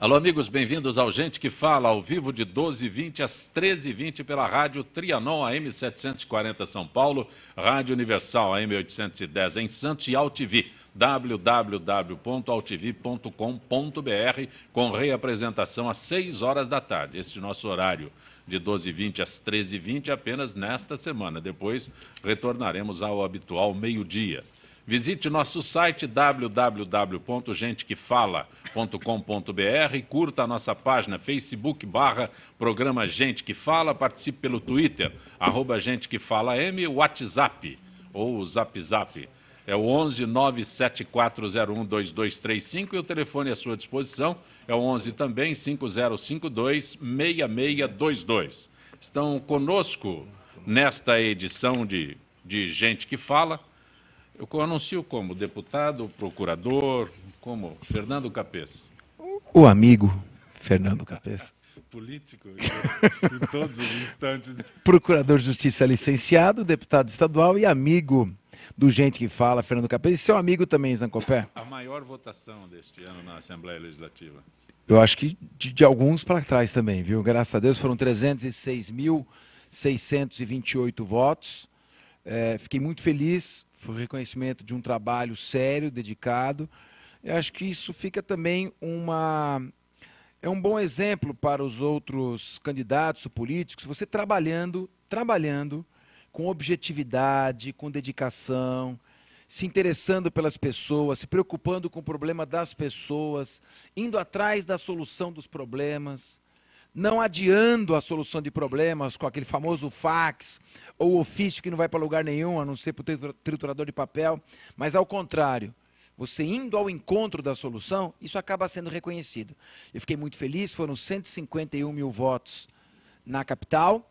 Alô, amigos, bem-vindos ao Gente que Fala, ao vivo de 12h20 às 13h20 pela Rádio Trianon, AM 740 São Paulo, Rádio Universal, AM 810 em Santos e AltV, www.altv.com.br, com reapresentação às 6 horas da tarde. Este é o nosso horário de 12h20 às 13h20 apenas nesta semana. Depois retornaremos ao habitual meio-dia. Visite nosso site www.gentequefala.com.br, curta a nossa página Facebook/programa Gente que Fala, participe pelo Twitter, @GenteQueFalaM, WhatsApp ou Zap Zap. É o 11 97401 2235 e o telefone à sua disposição é o 11 também 5052 6622. Estão conosco nesta edição de Gente que Fala. Eu anuncio como deputado, procurador, como Fernando Capês. O amigo Fernando Capês. Político em todos os instantes. Procurador de Justiça licenciado, deputado estadual e amigo do Gente que Fala, Fernando Capês. E seu amigo também, Zancopé? A maior votação deste ano na Assembleia Legislativa. Eu acho que de alguns para trás também, viu? Graças a Deus foram 306.628 votos. Fiquei muito feliz. Foi o reconhecimento de um trabalho sério, dedicado. Eu acho que isso fica também um bom exemplo para os outros candidatos políticos. Você trabalhando com objetividade, com dedicação, se interessando pelas pessoas, se preocupando com o problema das pessoas, indo atrás da solução dos problemas, não adiando a solução de problemas com aquele famoso fax ou ofício que não vai para lugar nenhum, a não ser para o triturador de papel, mas ao contrário, você indo ao encontro da solução, isso acaba sendo reconhecido. Eu fiquei muito feliz, foram 151 mil votos na capital,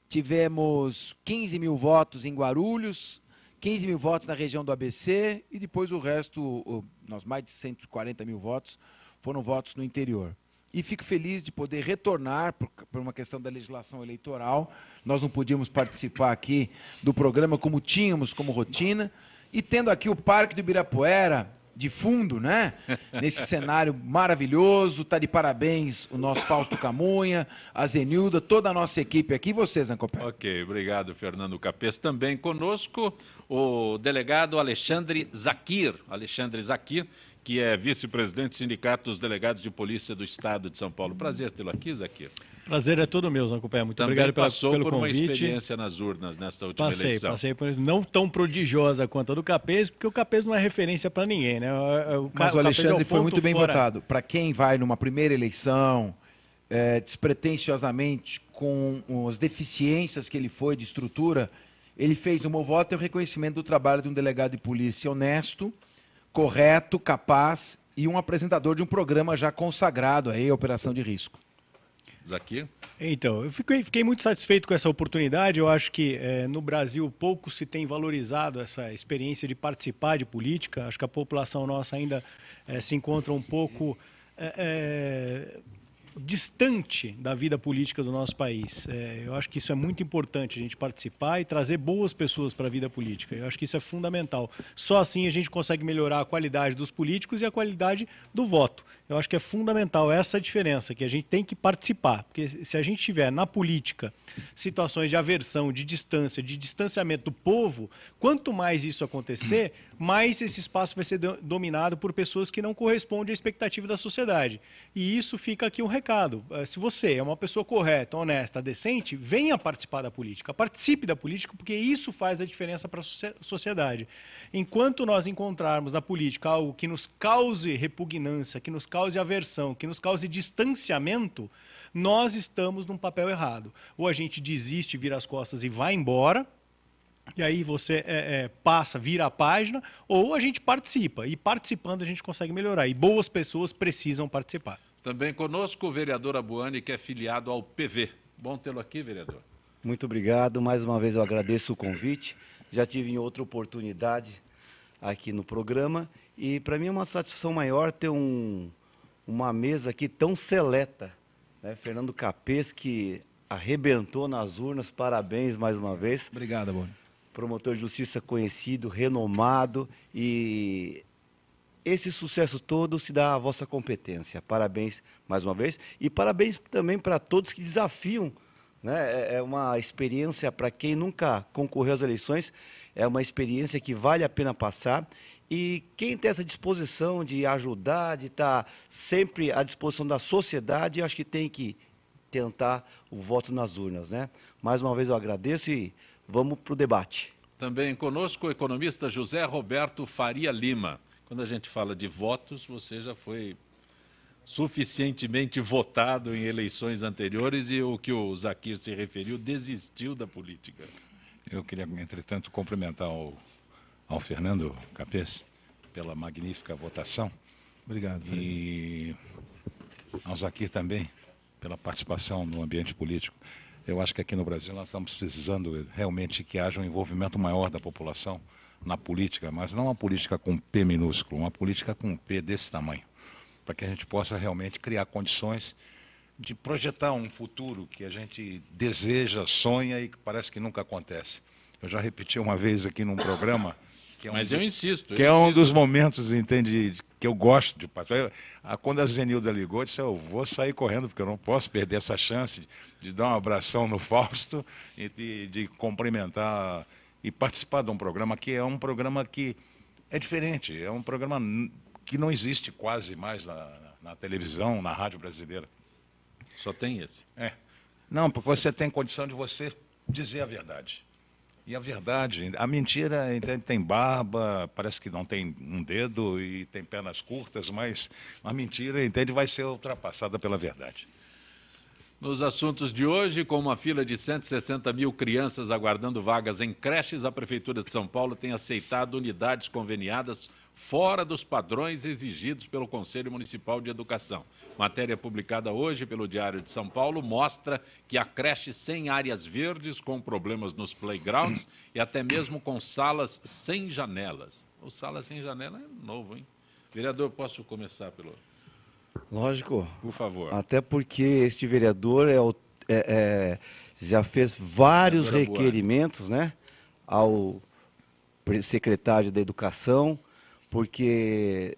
tivemos 15 mil votos em Guarulhos, 15 mil votos na região do ABC e depois o resto, mais de 140 mil votos, foram votos no interior. E fico feliz de poder retornar, por uma questão da legislação eleitoral. Nós não podíamos participar aqui do programa como tínhamos como rotina. E tendo aqui o Parque do Ibirapuera, de fundo, né? Nesse cenário maravilhoso. Está de parabéns o nosso Fausto Camunha, a Zenilda, toda a nossa equipe aqui. E vocês, Zancopé? Ok, obrigado, Fernando Capês. Também conosco o delegado Alexandre Zakir. Alexandre Zakir, que é vice-presidente do Sindicato dos Delegados de Polícia do Estado de São Paulo. Prazer tê-lo aqui, Zakir. Prazer é todo meu, Zancopé. Muito Também obrigado pelo convite. passou por uma experiência nas urnas nesta última eleição. Passei por não tão prodigiosa quanto a do Capês, porque o Capês não é referência para ninguém, né? Mas o Alexandre foi muito bem votado. Para quem vai numa primeira eleição, despretensiosamente, com as deficiências que ele foi de estrutura, ele fez o meu voto e o reconhecimento do trabalho de um delegado de polícia honesto, correto, capaz e um apresentador de um programa já consagrado aí, a Operação de Risco. Zakir? Então, eu fiquei muito satisfeito com essa oportunidade. Eu acho que no Brasil pouco se tem valorizado essa experiência de participar de política. Acho que a população nossa ainda se encontra um pouco distante da vida política do nosso país. Eu acho que isso é muito importante, a gente participar e trazer boas pessoas para a vida política. Eu acho que isso é fundamental. Só assim a gente consegue melhorar a qualidade dos políticos e a qualidade do voto. Eu acho que é fundamental essa diferença, que a gente tem que participar. Porque se a gente tiver na política situações de aversão, de distância, de distanciamento do povo, quanto mais isso acontecer, mais esse espaço vai ser dominado por pessoas que não correspondem à expectativa da sociedade. E isso fica aqui um recado. Se você é uma pessoa correta, honesta, decente, venha participar da política. Participe da política, porque isso faz a diferença para a sociedade. Enquanto nós encontrarmos na política algo que nos cause repugnância, que nos cause aversão, que nos cause distanciamento, nós estamos num papel errado. Ou a gente desiste, vira as costas e vai embora, e aí você vira a página, ou a gente participa. E participando a gente consegue melhorar. E boas pessoas precisam participar. Também conosco o vereador Abuani, que é filiado ao PV. Bom tê-lo aqui, vereador. Muito obrigado. Mais uma vez eu agradeço o convite. Já tive em outra oportunidade aqui no programa. E para mim é uma satisfação maior ter uma mesa aqui tão seleta, né? Fernando Capês, que arrebentou nas urnas. Parabéns mais uma vez. Obrigado, Abuani. Promotor de justiça conhecido, renomado, e esse sucesso todo se dá à vossa competência. Parabéns mais uma vez. E parabéns também para todos que desafiam, né? É uma experiência para quem nunca concorreu às eleições, é uma experiência que vale a pena passar. E quem tem essa disposição de ajudar, de estar sempre à disposição da sociedade, eu acho que tem que tentar o voto nas urnas, né? Mais uma vez eu agradeço e vamos para o debate. Também conosco o economista José Roberto Faria Lima. Quando a gente fala de votos, você já foi suficientemente votado em eleições anteriores e o que o Zakir se referiu, desistiu da política. Eu queria, entretanto, cumprimentar ao Fernando Capês pela magnífica votação. Obrigado, Fernando. E ao Zakir também pela participação no ambiente político. Eu acho que aqui no Brasil nós estamos precisando realmente que haja um envolvimento maior da população na política, mas não uma política com P minúsculo, uma política com P desse tamanho, para que a gente possa realmente criar condições de projetar um futuro que a gente deseja, sonha e que parece que nunca acontece. Eu já repeti uma vez aqui num programa que é um, Mas eu insisto. que é um dos momentos, entende, que eu gosto de participar. Quando a Zenilda ligou, eu disse, eu vou sair correndo, porque eu não posso perder essa chance de dar um abração no Fausto e de cumprimentar e participar de um programa que é um programa que é diferente, é um programa que não existe quase mais na televisão, na rádio brasileira. Só tem esse. É. Não, porque você tem condição de você dizer a verdade. E a verdade, a mentira entende, tem barba, parece que não tem um dedo e tem pernas curtas, mas a mentira, entende, vai ser ultrapassada pela verdade. Nos assuntos de hoje, com uma fila de 160 mil crianças aguardando vagas em creches, a Prefeitura de São Paulo tem aceitado unidades conveniadas fora dos padrões exigidos pelo Conselho Municipal de Educação. Matéria publicada hoje pelo Diário de São Paulo mostra que há creches sem áreas verdes, com problemas nos playgrounds e até mesmo com salas sem janelas. O sala sem janela é novo, hein? Vereador, posso começar pelo... Lógico. Por favor. Até porque este vereador já fez vários Vereadora requerimentos, né, ao secretário da Educação, porque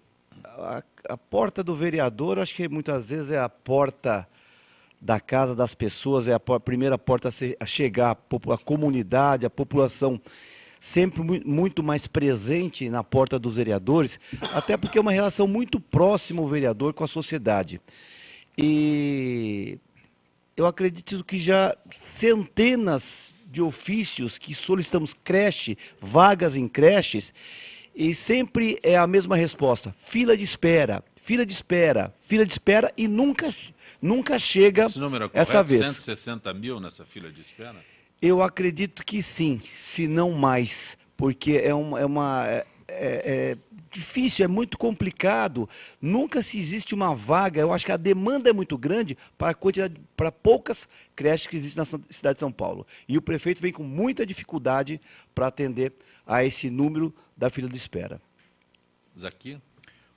a porta do vereador, acho que muitas vezes é a porta da casa das pessoas, é a primeira porta a chegar à comunidade, à população, sempre muito mais presente na porta dos vereadores, até porque é uma relação muito próxima o vereador com a sociedade. E eu acredito que já centenas de ofícios que solicitamos creche, vagas em creches, e sempre é a mesma resposta: fila de espera, fila de espera, fila de espera, e nunca chega Esse número é correto? essa vez. 160 mil nessa fila de espera? Eu acredito que sim, se não mais, porque é difícil, é muito complicado. Nunca se existe uma vaga. Eu acho que a demanda é muito grande para poucas creches que existem na cidade de São Paulo. E o prefeito vem com muita dificuldade para atender a esse número da fila de espera. Zakir?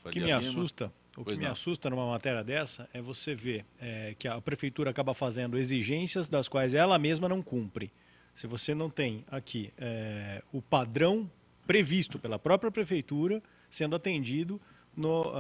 O que me assusta, assusta numa matéria dessa é você ver que a prefeitura acaba fazendo exigências das quais ela mesma não cumpre. Se você não tem aqui o padrão previsto pela própria prefeitura sendo atendido no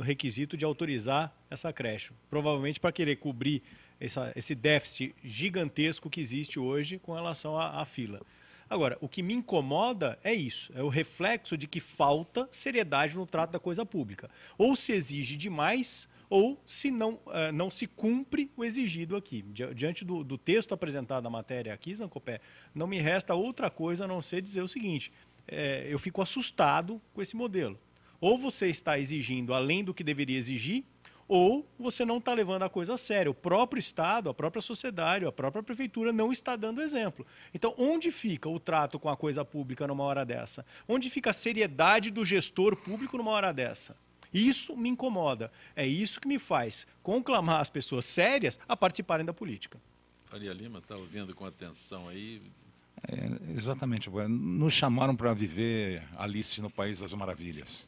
requisito de autorizar essa creche. Provavelmente para querer cobrir esse déficit gigantesco que existe hoje com relação à fila. Agora, o que me incomoda é isso, é o reflexo de que falta seriedade no trato da coisa pública. Ou se exige demais, ou se não se cumpre o exigido aqui. Diante do texto apresentado na matéria aqui, Zancopé, não me resta outra coisa a não ser dizer o seguinte: eu fico assustado com esse modelo. Ou você está exigindo além do que deveria exigir, ou você não está levando a coisa a sério. O próprio Estado, a própria sociedade, a própria prefeitura não está dando exemplo. Então, onde fica o trato com a coisa pública numa hora dessa? Onde fica a seriedade do gestor público numa hora dessa? Isso me incomoda. É isso que me faz conclamar as pessoas sérias a participarem da política. Faria Lima está ouvindo com atenção aí. Exatamente. Nos chamaram para viver Alice no País das Maravilhas.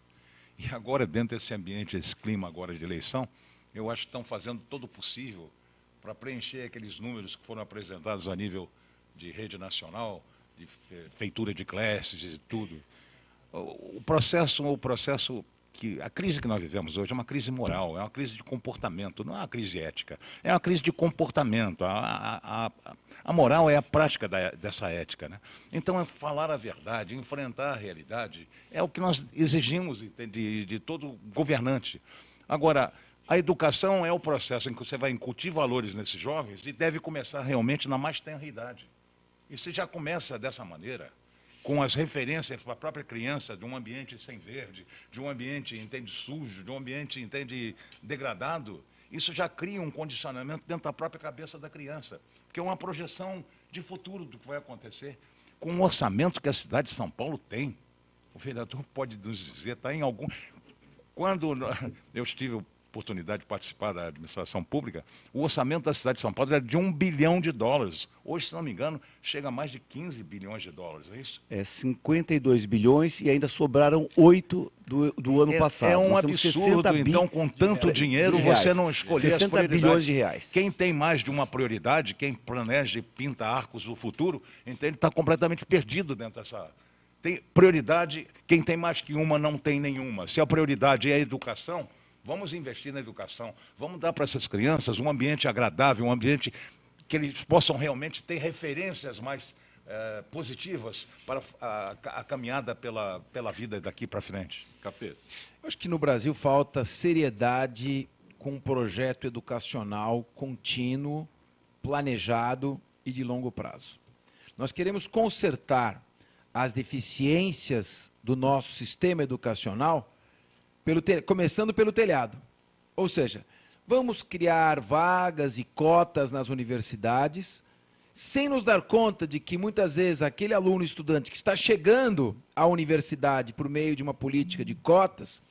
E agora, dentro desse ambiente, esse clima agora de eleição, eu acho que estão fazendo todo o possível para preencher aqueles números que foram apresentados a nível de rede nacional, de feitura de classes e tudo. O processo que a crise que nós vivemos hoje é uma crise moral, é uma crise de comportamento, não é uma crise ética, é uma crise de comportamento. A moral é a prática dessa ética, né? Então, é falar a verdade, enfrentar a realidade, é o que nós exigimos de todo governante. Agora, a educação é o processo em que você vai incutir valores nesses jovens e deve começar realmente na mais tenra idade. E se já começa dessa maneira, com as referências para a própria criança de um ambiente sem verde, de um ambiente, entende, sujo, de um ambiente, entende, degradado, isso já cria um condicionamento dentro da própria cabeça da criança, porque é uma projeção de futuro do que vai acontecer. Com o orçamento que a cidade de São Paulo tem, o vereador pode nos dizer, está em algum... Quando eu tive a oportunidade de participar da administração pública, o orçamento da cidade de São Paulo era de $1 bilhão. Hoje, se não me engano, chega a mais de 15 bilhões de dólares, é isso? É 52 bilhões e ainda sobraram 8 do ano passado. É um absurdo, então, com tanto dinheiro, você não escolher as prioridades. 60 bilhões de reais. Quem tem mais de uma prioridade, quem planeja e pinta arcos do futuro, entende, está completamente perdido dentro dessa... Tem prioridade, quem tem mais que uma não tem nenhuma. Se a prioridade é a educação, vamos investir na educação, vamos dar para essas crianças um ambiente agradável, um ambiente que eles possam realmente ter referências mais positivas para a caminhada pela vida daqui para frente. Capês. Eu acho que no Brasil falta seriedade com um projeto educacional contínuo, planejado e de longo prazo. Nós queremos consertar as deficiências do nosso sistema educacional começando pelo telhado. Ou seja, vamos criar vagas e cotas nas universidades, sem nos dar conta de que muitas vezes aquele aluno estudante que está chegando à universidade por meio de uma política de cotas,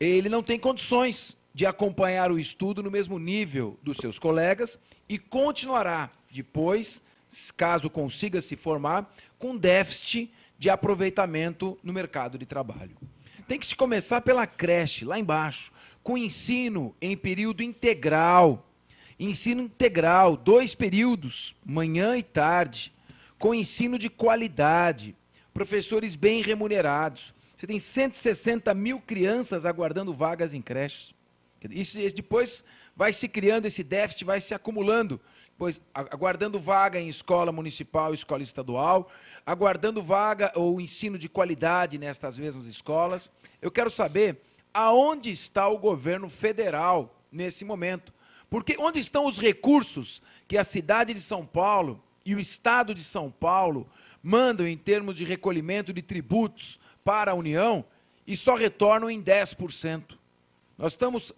ele não tem condições de acompanhar o estudo no mesmo nível dos seus colegas e continuará depois, caso consiga se formar, com déficit de aproveitamento no mercado de trabalho. Tem que se começar pela creche, lá embaixo, com ensino em período integral. Ensino integral, 2 períodos, manhã e tarde, com ensino de qualidade, professores bem remunerados. Você tem 160 mil crianças aguardando vagas em creches. Isso depois vai se criando, esse déficit vai se acumulando. Pois, aguardando vaga em escola municipal, escola estadual, aguardando vaga ou ensino de qualidade nestas mesmas escolas. Eu quero saber aonde está o governo federal nesse momento. Porque onde estão os recursos que a cidade de São Paulo e o estado de São Paulo mandam em termos de recolhimento de tributos para a União e só retornam em 10%. Nós estamos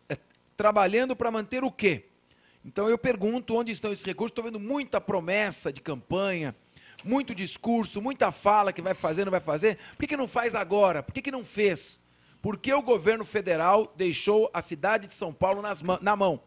trabalhando para manter o quê? Então eu pergunto onde estão esses recursos. Estou vendo muita promessa de campanha, muito discurso, muita fala que vai fazer, não vai fazer. Por que não faz agora? Por que não fez? Por que o governo federal deixou a cidade de São Paulo na mão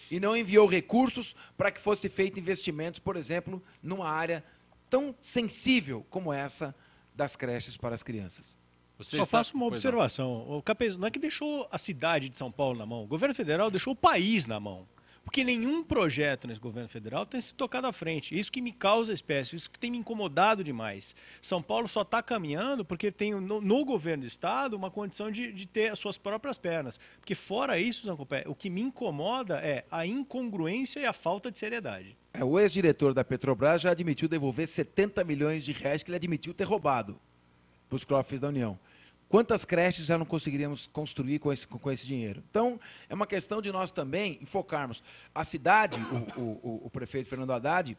e não enviou recursos para que fosse feito investimentos, por exemplo, numa área tão sensível como essa das creches para as crianças? Só faço uma observação. O Capês, não é que deixou a cidade de São Paulo na mão, o governo federal deixou o país na mão. Porque nenhum projeto nesse governo federal tem se tocado à frente. Isso que me causa espécie, isso que tem me incomodado demais. São Paulo só está caminhando porque tem no governo do estado uma condição de ter as suas próprias pernas. Porque fora isso, Zancopé, o que me incomoda é a incongruência e a falta de seriedade. O ex-diretor da Petrobras já admitiu devolver 70 milhões de reais que ele admitiu ter roubado para os cofres da União. Quantas creches já não conseguiríamos construir com esse dinheiro? Então, é uma questão de nós também enfocarmos. A cidade, o prefeito Fernando Haddad,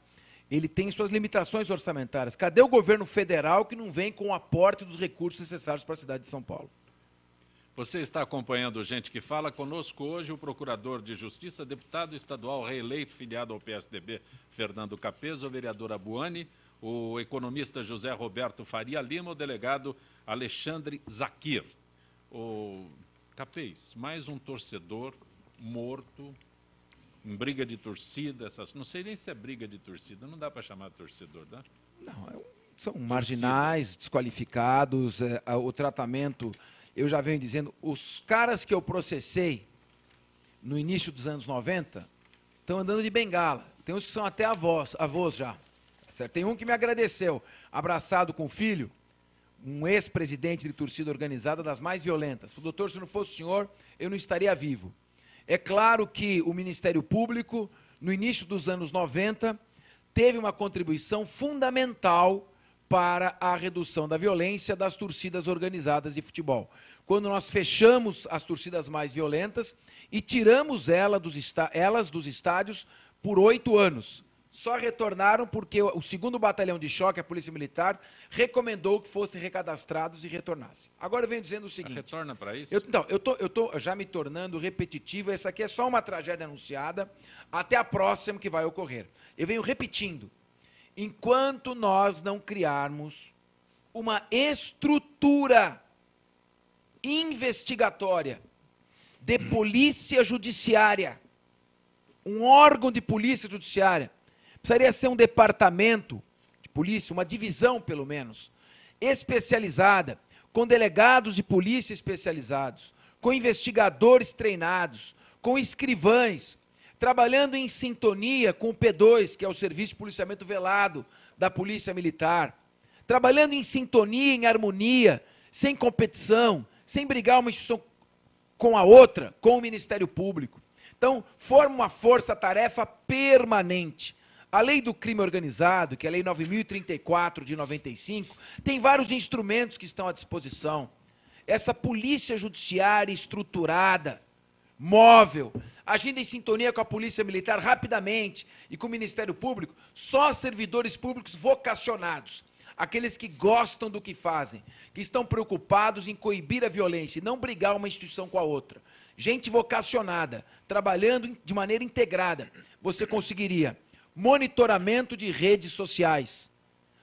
ele tem suas limitações orçamentárias. Cadê o governo federal que não vem com o aporte dos recursos necessários para a cidade de São Paulo? Você está acompanhando Gente que Fala. Conosco hoje o Procurador de Justiça, deputado estadual reeleito, filiado ao PSDB, Fernando Capês, o vereador Abuani, o economista José Roberto Faria Lima, o delegado Alexandre Zakir. O Capês, mais um torcedor morto em briga de torcida, não sei nem se é briga de torcida, não dá para chamar de torcedor, né? Não, são marginais, desqualificados, o tratamento, eu já venho dizendo, os caras que eu processei no início dos anos 90 estão andando de bengala, tem uns que são até avós já. Certo? Tem um que me agradeceu, abraçado com o filho, um ex-presidente de torcida organizada das mais violentas. Falou, doutor, se não fosse o senhor, eu não estaria vivo. É claro que o Ministério Público, no início dos anos 90, teve uma contribuição fundamental para a redução da violência das torcidas organizadas de futebol. Quando nós fechamos as torcidas mais violentas e tiramos elas dos estádios por 8 anos. Só retornaram porque o 2º Batalhão de Choque, a Polícia Militar, recomendou que fossem recadastrados e retornassem. Agora eu venho dizendo o seguinte... Retorna para isso? Eu tô já me tornando repetitivo, essa aqui é só uma tragédia anunciada, até a próxima que vai ocorrer. Eu venho repetindo, enquanto nós não criarmos uma estrutura investigatória de polícia judiciária, um órgão de polícia judiciária, precisaria ser um departamento de polícia, uma divisão pelo menos, especializada, com delegados de polícia especializados, com investigadores treinados, com escrivães, trabalhando em sintonia com o P2, que é o Serviço de Policiamento Velado da Polícia Militar, trabalhando em sintonia, em harmonia, sem competição, sem brigar uma instituição com a outra, com o Ministério Público. Então, forma uma força-tarefa permanente. A lei do crime organizado, que é a lei 9.034 de 95, tem vários instrumentos que estão à disposição. Essa polícia judiciária estruturada, móvel, agindo em sintonia com a Polícia Militar rapidamente e com o Ministério Público, só servidores públicos vocacionados, aqueles que gostam do que fazem, que estão preocupados em coibir a violência e não brigar uma instituição com a outra. Gente vocacionada, trabalhando de maneira integrada, você conseguiria monitoramento de redes sociais,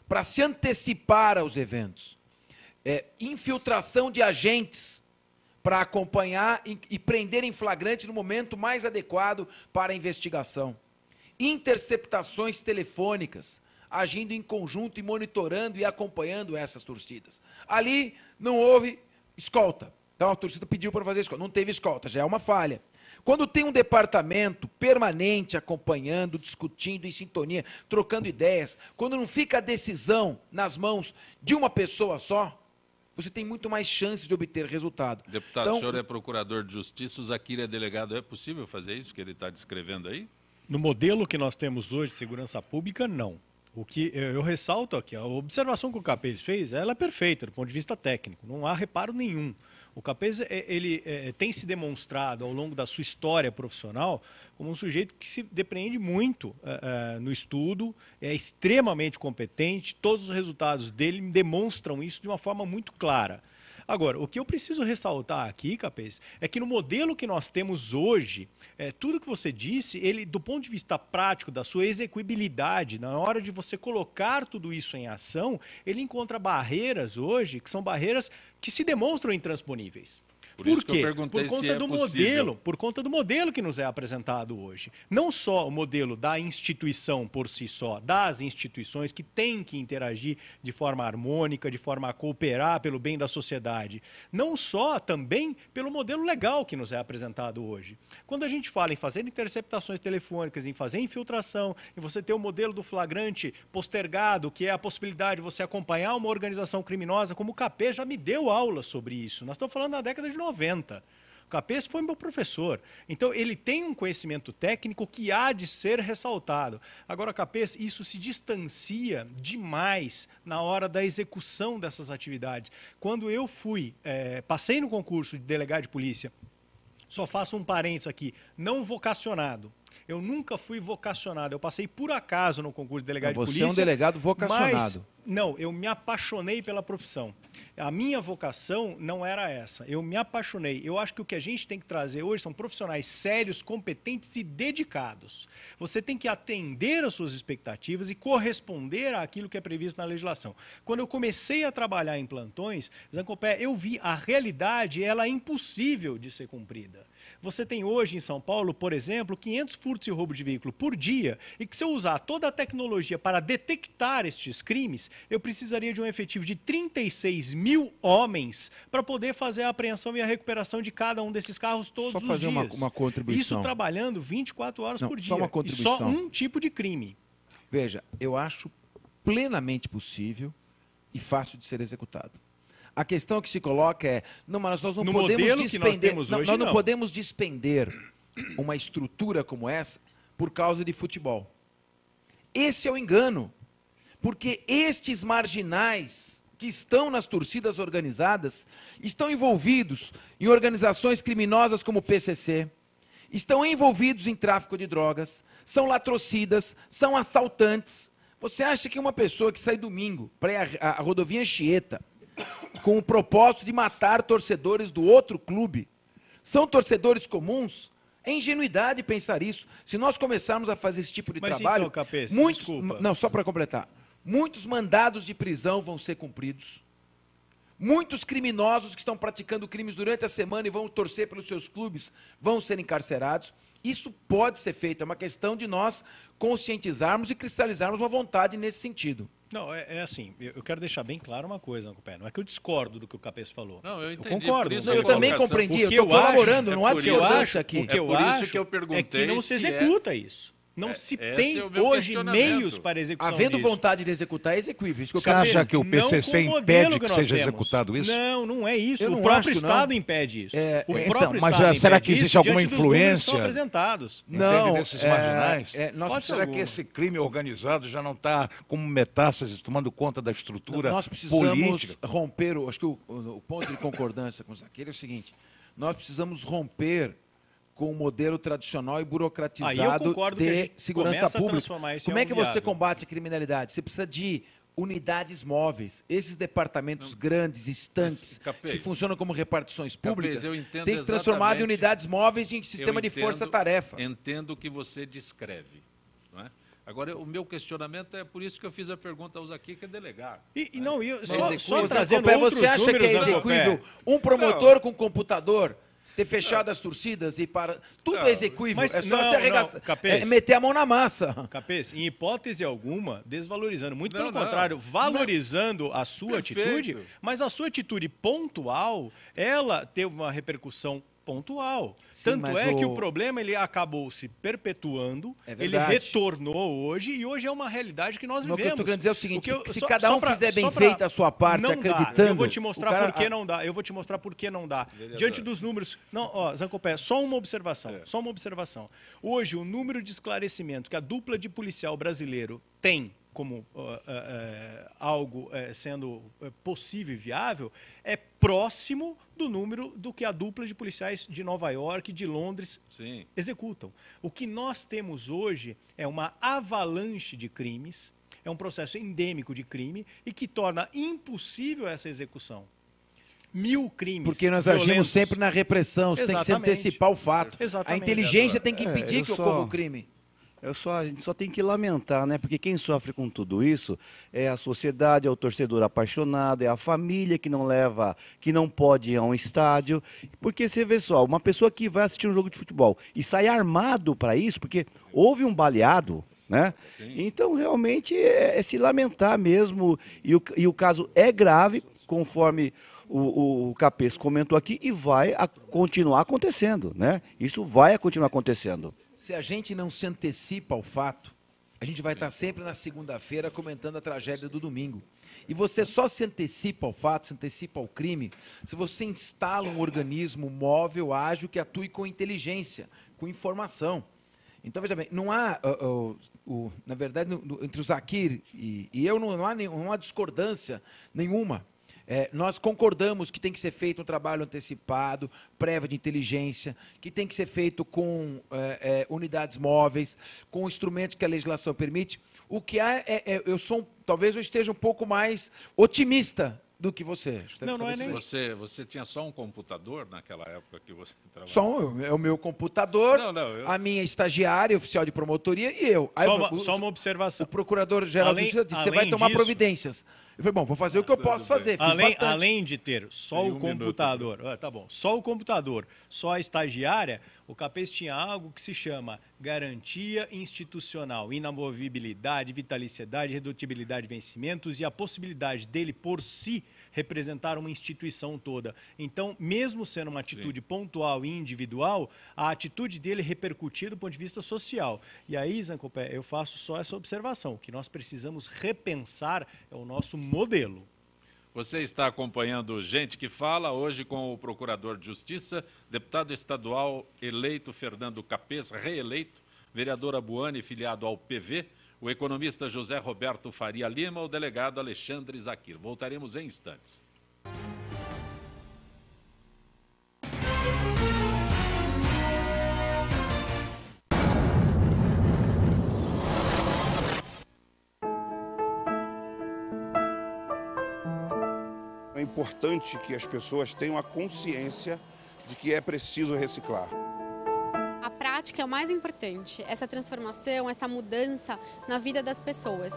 para se antecipar aos eventos, infiltração de agentes, para acompanhar e prender em flagrante no momento mais adequado para a investigação, interceptações telefônicas, agindo em conjunto e monitorando e acompanhando essas torcidas. Ali não houve escolta, então a torcida pediu para fazer escolta, não teve escolta, já é uma falha. Quando tem um departamento permanente acompanhando, discutindo, em sintonia, trocando ideias, quando não fica a decisão nas mãos de uma pessoa só, você tem muito mais chances de obter resultado. Deputado, então, o senhor é procurador de justiça, o Zaquir é delegado. É possível fazer isso que ele está descrevendo aí? No modelo que nós temos hoje de segurança pública, não. O que eu ressalto aqui, a observação que o Capês fez, ela é perfeita do ponto de vista técnico, não há reparo nenhum. O Capês, ele tem se demonstrado ao longo da sua história profissional como um sujeito que se depreende muito no estudo, é extremamente competente, todos os resultados dele demonstram isso de uma forma muito clara. Agora, o que eu preciso ressaltar aqui, Capês, é que no modelo que nós temos hoje, tudo que você disse, ele, do ponto de vista prático, da sua execuibilidade, na hora de você colocar tudo isso em ação, ele encontra barreiras hoje, que são barreiras que se demonstram intransponíveis. Por quê? Por conta do modelo, por conta do modelo que nos é apresentado hoje. Não só o modelo da instituição por si só, das instituições que têm que interagir de forma harmônica, de forma a cooperar pelo bem da sociedade. Não só também pelo modelo legal que nos é apresentado hoje. Quando a gente fala em fazer interceptações telefônicas, em fazer infiltração, em você ter o modelo do flagrante postergado, que é a possibilidade de você acompanhar uma organização criminosa, como o Capês já me deu aula sobre isso. Nós estamos falando na década de 90. O Capês foi meu professor. Então, ele tem um conhecimento técnico que há de ser ressaltado. Agora, Capês, isso se distancia demais na hora da execução dessas atividades. Quando eu passei no concurso de delegado de polícia, só faço um parênteses aqui, não vocacionado. Eu nunca fui vocacionado, eu passei por acaso no concurso de delegado de polícia. Você é um delegado vocacionado. Mas, não, eu me apaixonei pela profissão. A minha vocação não era essa, eu me apaixonei. Eu acho que o que a gente tem que trazer hoje são profissionais sérios, competentes e dedicados. Você tem que atender às suas expectativas e corresponder àquilo que é previsto na legislação. Quando eu comecei a trabalhar em plantões, Zancopé, eu vi a realidade, ela é impossível de ser cumprida. Você tem hoje em São Paulo, por exemplo, 500 furtos e roubo de veículo por dia, e que se eu usar toda a tecnologia para detectar estes crimes, eu precisaria de um efetivo de 36 mil homens para poder fazer a apreensão e a recuperação de cada um desses carros todos os dias. Só fazer uma contribuição. Isso trabalhando 24 horas por dia. Só uma contribuição. E só um tipo de crime. Veja, eu acho plenamente possível e fácil de ser executado. A questão que se coloca é, não, mas nós não No podemos modelo que nós despender, temos não, hoje, nós não não. podemos despender uma estrutura como essa por causa de futebol. Esse é o engano, porque estes marginais que estão nas torcidas organizadas estão envolvidos em organizações criminosas como o PCC, estão envolvidos em tráfico de drogas, são latrocidas, são assaltantes. Você acha que uma pessoa que sai domingo para ir à rodovia Anchieta com o propósito de matar torcedores do outro clube são torcedores comuns? É ingenuidade pensar isso. Se nós começarmos a fazer esse tipo de Mas trabalho, então, Capês, muitos, desculpa. não, só para completar, muitos mandados de prisão vão ser cumpridos. Muitos criminosos que estão praticando crimes durante a semana e vão torcer pelos seus clubes vão ser encarcerados. Isso pode ser feito, é uma questão de nós conscientizarmos e cristalizarmos uma vontade nesse sentido. Não, é assim, eu quero deixar bem claro uma coisa, Ancopé, não é que eu discordo do que o Capês falou. Não, eu entendi, concordo. por isso Não, eu a também colocação- compreendi, O que eu estou eu acho- colaborando, não há por isso- discordância aqui. O que eu por isso acho que eu é perguntei que não se se é- executa isso. Não se esse tem é o meu hoje questionamento. meios para execução Havendo disso. vontade de executar, é execuível. Isso que eu Você acabei de acha dizer. que o Não PCC com o modelo impede que nós seja temos. executado isso? Não, não é isso. Eu O não próprio acho, não. Estado impede isso. O então, próprio mas Estado será impede que existe isso alguma diante dos números que estão influência? apresentados. Não, Entende, desses marginais? nós Pode ser Será precisamos, que esse crime organizado já não está como metástase, tomando conta da estrutura nós precisamos política? romper, acho que o ponto de concordância com o Zaqueiro é o seguinte, nós precisamos romper com o modelo tradicional e burocratizado Aí eu concordo que a de gente segurança começa a pública. transformar isso em Como é que algo você viável. combate a criminalidade? Você precisa de unidades móveis. Esses departamentos grandes, estanques, Capês, que funcionam como repartições públicas, eu entendo têm que se transformar em exatamente- unidades móveis em sistema Eu de entendo- força-tarefa. Entendo o que você descreve. Não é? Agora, o meu questionamento é por isso que eu fiz a pergunta aos aqui, que é delegar. Só Mas, trazendo Ancopé, outros você acha que números, é Ancopé. execuível um promotor com computador ter fechado as torcidas e para... Tudo Não, é execuível, mas é só não, se arregaçar, não, Capês. meter a mão na massa. Capês, em hipótese alguma, desvalorizando. Muito Não, pelo não. contrário, valorizando a sua Perfeito. atitude, mas a sua atitude pontual, ela teve uma repercussão pontual. Sim, Tanto mas é que o problema ele acabou se perpetuando, É ele verdade. retornou hoje e hoje é uma realidade que nós O que eu vivemos. estou querendo dizer é o seguinte, O que eu- se só- cada só um pra- fizer bem só pra- feita a sua parte, não acreditando... Dá. Eu vou te mostrar o cara- por que não dá. Eu vou te mostrar por que não dá. Diante dos números... Não, ó, Zancopé, só uma observação. Só uma observação. Hoje, o número de esclarecimento que a dupla de policial brasileiro tem como algo sendo possível e viável, é próximo do número do que a dupla de policiais de Nova York e de Londres Sim. executam. O que nós temos hoje é uma avalanche de crimes, é um processo endêmico de crime e que torna impossível essa execução. 1000 crimes Porque nós agimos violentos. sempre na repressão, você tem que se Exatamente. antecipar o fato. Exatamente. A inteligência tem que É, impedir eu que só- ocorra o crime. A gente só tem que lamentar, né? Porque quem sofre com tudo isso é a sociedade, é o torcedor apaixonado, é a família que não leva, que não pode ir a um estádio. Porque você vê só, uma pessoa que vai assistir um jogo de futebol e sai armado para isso, porque houve um baleado, né? Então realmente é se lamentar mesmo. E o caso é grave, conforme o Capês comentou aqui, e vai continuar acontecendo, né? Isso vai continuar acontecendo. Se a gente não se antecipa ao fato, a gente vai estar sempre na segunda-feira comentando a tragédia do domingo. E você só se antecipa ao fato, se antecipa ao crime, se você instala um organismo móvel, ágil, que atue com inteligência, com informação. Então, veja bem, não há, na verdade, entre o Zakir e eu, não há discordância nenhuma. Nós concordamos que tem que ser feito um trabalho antecipado, prévia de inteligência, que tem que ser feito com unidades móveis, com instrumentos que a legislação permite. O que há talvez eu esteja um pouco mais otimista do que você. Não é nem... Você tinha só um computador naquela época que você trabalhava? É o meu computador, eu- a minha estagiária, oficial de promotoria e eu. Aí Só uma observação. o procurador-geral Além- de Justiça disse, você além vai tomar disso- providências. Eu falei, bom, vou fazer o que eu posso fazer. Fiz bastante. Além de ter só Tem o um computador, tá bom, só o computador, só a estagiária, o Capês tinha algo que se chama garantia institucional, inamovibilidade, vitaliciedade, redutibilidade de vencimentos e a possibilidade dele, por si, representar uma instituição toda. Então, mesmo sendo uma atitude pontual e individual, a atitude dele repercutia do ponto de vista social. E aí, Zancopé, eu faço só essa observação. O que nós precisamos repensar é o nosso modelo. Você está acompanhando Gente que Fala, hoje com o Procurador de Justiça, deputado estadual eleito Fernando Capês, reeleito, vereadora Buane, filiado ao PV, o economista José Roberto Faria Lima, o delegado Alexandre Zaquir. Voltaremos em instantes. É importante que as pessoas tenham a consciência de que é preciso reciclar. A prática é o mais importante, essa transformação, essa mudança na vida das pessoas.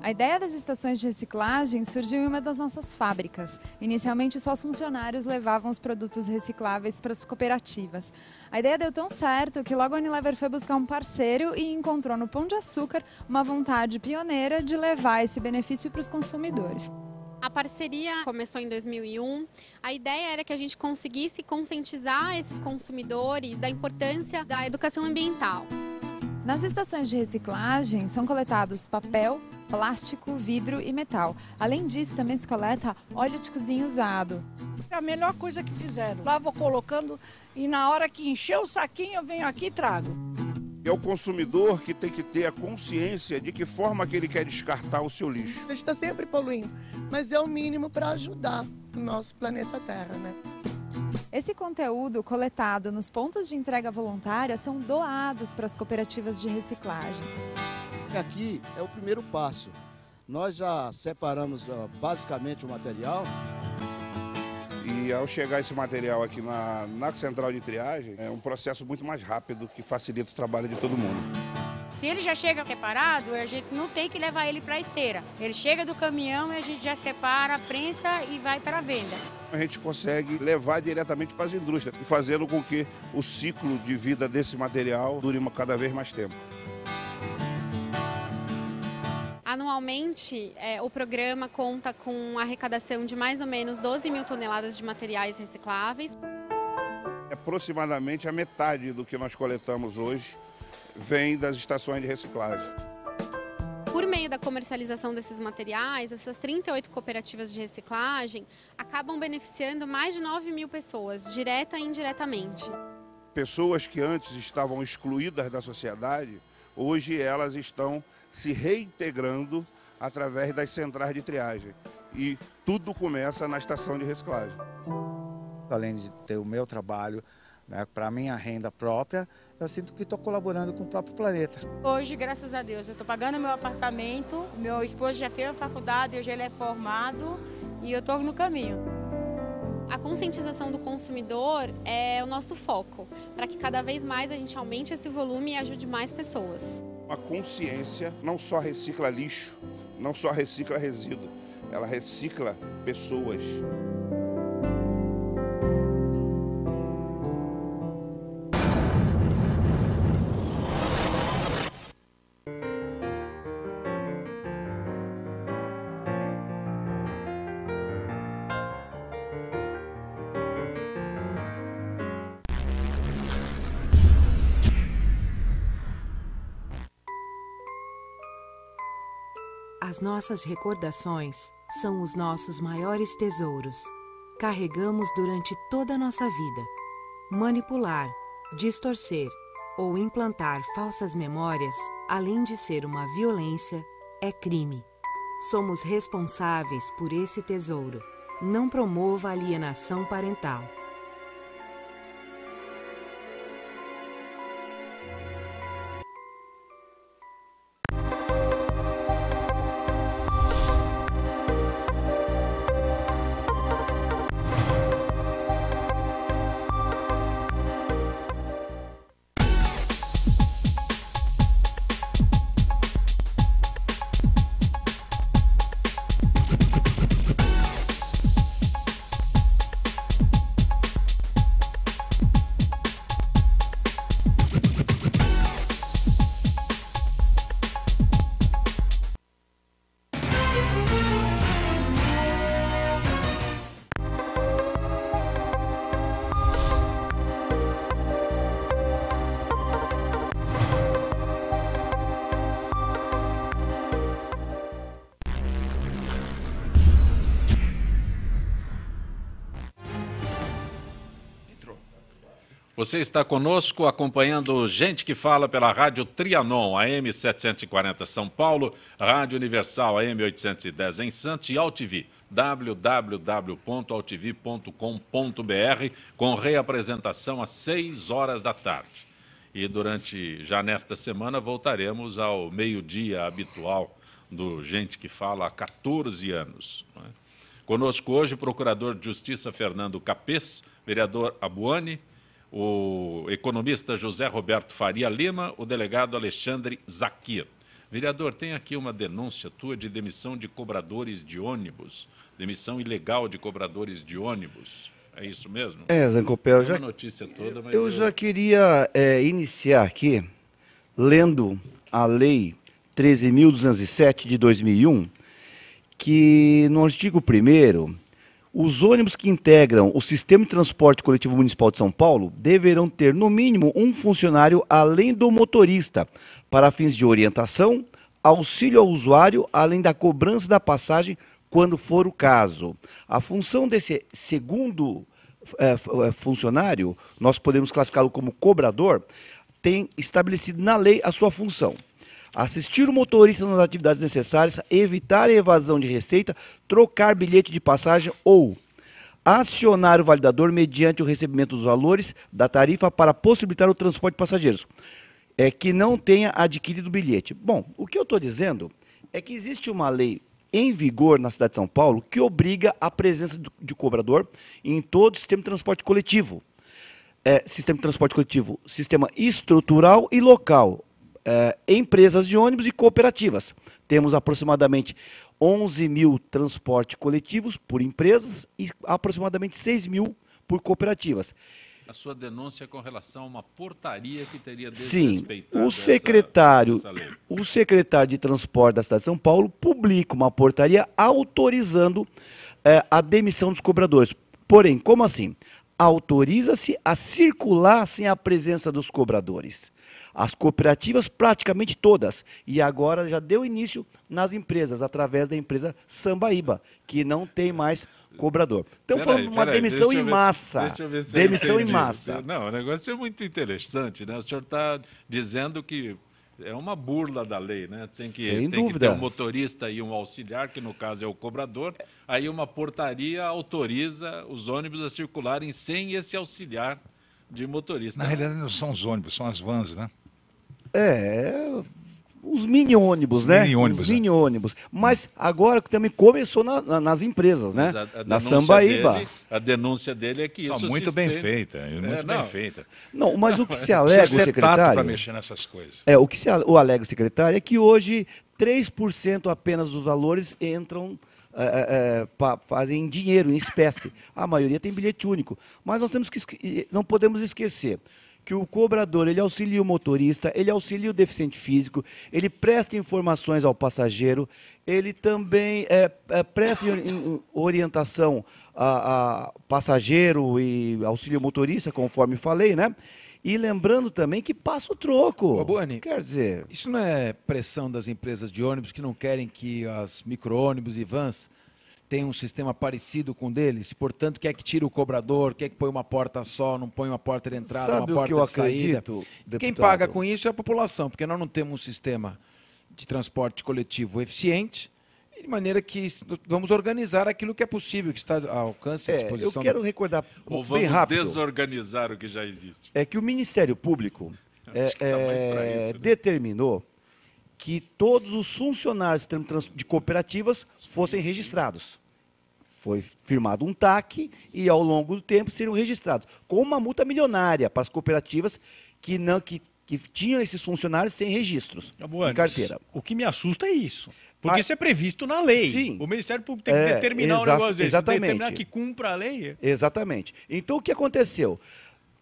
A ideia das estações de reciclagem surgiu em uma das nossas fábricas. Inicialmente, só os funcionários levavam os produtos recicláveis para as cooperativas. A ideia deu tão certo que logo a Unilever foi buscar um parceiro e encontrou no Pão de Açúcar uma vontade pioneira de levar esse benefício para os consumidores. A parceria começou em 2001. A ideia era que a gente conseguisse conscientizar esses consumidores da importância da educação ambiental. Nas estações de reciclagem são coletados papel, plástico, vidro e metal. Além disso, também se coleta óleo de cozinha usado. É a melhor coisa que fizeram. Lá vou colocando e na hora que encher o saquinho eu venho aqui e trago. É o consumidor que tem que ter a consciência de que forma que ele quer descartar o seu lixo. A gente está sempre poluindo, mas é o mínimo para ajudar o nosso planeta Terra, né? Esse conteúdo coletado nos pontos de entrega voluntária são doados para as cooperativas de reciclagem. Aqui é o primeiro passo. Nós já separamos basicamente o material. E ao chegar esse material aqui na central de triagem, é um processo muito mais rápido que facilita o trabalho de todo mundo. Se ele já chega separado, a gente não tem que levar ele para a esteira. Ele chega do caminhão e a gente já separa, prensa e vai para a venda. A gente consegue levar diretamente para as indústrias, fazendo com que o ciclo de vida desse material dure cada vez mais tempo. Anualmente, o programa conta com a arrecadação de mais ou menos 12 mil toneladas de materiais recicláveis. Aproximadamente a metade do que nós coletamos hoje vem das estações de reciclagem. Por meio da comercialização desses materiais, essas 38 cooperativas de reciclagem acabam beneficiando mais de 9 mil pessoas, direta e indiretamente. Pessoas que antes estavam excluídas da sociedade, hoje elas estão se reintegrando através das centrais de triagem. E tudo começa na estação de reciclagem. Além de ter o meu trabalho, né, para a minha renda própria, eu sinto que estou colaborando com o próprio planeta. Hoje, graças a Deus, eu estou pagando meu apartamento, meu esposo já fez a faculdade, hoje ele é formado e eu estou no caminho. A conscientização do consumidor é o nosso foco, para que cada vez mais a gente aumente esse volume e ajude mais pessoas. A consciência não só recicla lixo, não só recicla resíduo, ela recicla pessoas. As nossas recordações são os nossos maiores tesouros. Carregamos durante toda a nossa vida. Manipular, distorcer ou implantar falsas memórias, além de ser uma violência, é crime. Somos responsáveis por esse tesouro. Não promova alienação parental. Você está conosco acompanhando Gente que Fala pela Rádio Trianon, AM 740 São Paulo, Rádio Universal AM 810 em Santos e AltV, www.altv.com.br, com reapresentação às 6 horas da tarde. E já nesta semana voltaremos ao meio-dia habitual do Gente que Fala há 14 anos. Não é? Conosco hoje o Procurador de Justiça Fernando Capês, vereador Abuani, o economista José Roberto Faria Lima, o delegado Alexandre Zakir. Vereador, tem aqui uma denúncia tua de demissão de cobradores de ônibus, demissão ilegal de cobradores de ônibus. É isso mesmo? Zancopé, uma notícia toda, mas eu já queria iniciar aqui lendo a Lei 13.207 de 2001, que no artigo 1º, os ônibus que integram o Sistema de Transporte Coletivo Municipal de São Paulo deverão ter, no mínimo, um funcionário além do motorista, para fins de orientação, auxílio ao usuário, além da cobrança da passagem, quando for o caso. A função desse segundo funcionário, nós podemos classificá-lo como cobrador, tem estabelecido na lei a sua função. Assistir o motorista nas atividades necessárias, evitar a evasão de receita, trocar bilhete de passagem ou acionar o validador mediante o recebimento dos valores da tarifa para possibilitar o transporte de passageiros que não tenha adquirido o bilhete. Bom, o que eu estou dizendo é que existe uma lei em vigor na cidade de São Paulo que obriga a presença de cobrador em todo o sistema de transporte coletivo. Sistema de transporte coletivo, sistema estrutural e local. Empresas de ônibus e cooperativas. Temos aproximadamente 11 mil transportes coletivos por empresas e aproximadamente 6 mil por cooperativas. A sua denúncia é com relação a uma portaria que teria Sim, desrespeitado o secretário de Transporte da cidade de São Paulo publica uma portaria autorizando a demissão dos cobradores. Porém, como assim? Autoriza-se a circular sem a presença dos cobradores. As cooperativas, praticamente todas, e agora já deu início nas empresas, através da empresa Sambaíba, que não tem mais cobrador. Então, falando de uma demissão em massa. Deixa eu ver se demissão eu em massa. Não, o negócio é muito interessante, né? O senhor está dizendo que é uma burla da lei, né? Tem que ter um motorista e um auxiliar, que no caso é o cobrador, aí uma portaria autoriza os ônibus a circularem sem esse auxiliar de motorista. Na realidade não são os ônibus, são as vans, né? Os mini-ônibus, né? Os mini-ônibus. Mas agora também começou nas empresas, né? Na Sambaíba. A denúncia dele é que isso muito bem feita, bem feita. Não, mas o que se alega o secretário... para mexer nessas coisas. O que o alega o secretário é que hoje 3% apenas dos valores entram... fazem dinheiro, em espécie. A maioria tem bilhete único. Mas nós não podemos esquecer que o cobrador, ele auxilia o motorista, ele auxilia o deficiente físico, ele presta informações ao passageiro, ele também presta orientação a passageiro e auxilia o motorista, conforme falei, né? E lembrando também que passa o troco. Abuani, quer dizer, isso não é pressão das empresas de ônibus que não querem que as micro-ônibus e vans tenham um sistema parecido com o deles? Portanto, quer que tire o cobrador, quer que põe uma porta só, não põe uma porta de entrada, uma porta de saída. Deputado? Quem paga com isso é a população, porque nós não temos um sistema de transporte coletivo eficiente, de maneira que vamos organizar aquilo que é possível, que está ao alcance e à disposição. Eu quero recordar Ou bem rápido. Vamos desorganizar o que já existe. É que o Ministério Público né? determinou que todos os funcionários de cooperativas fossem registrados. Foi firmado um TAC e, ao longo do tempo, seriam registrados, com uma multa milionária para as cooperativas que tinham esses funcionários sem registros em carteira. O que me assusta é isso. Porque isso é previsto na lei. Sim. O Ministério Público tem que determinar um negócio desse. Exatamente. Determinar que cumpra a lei. Exatamente. Então, o que aconteceu?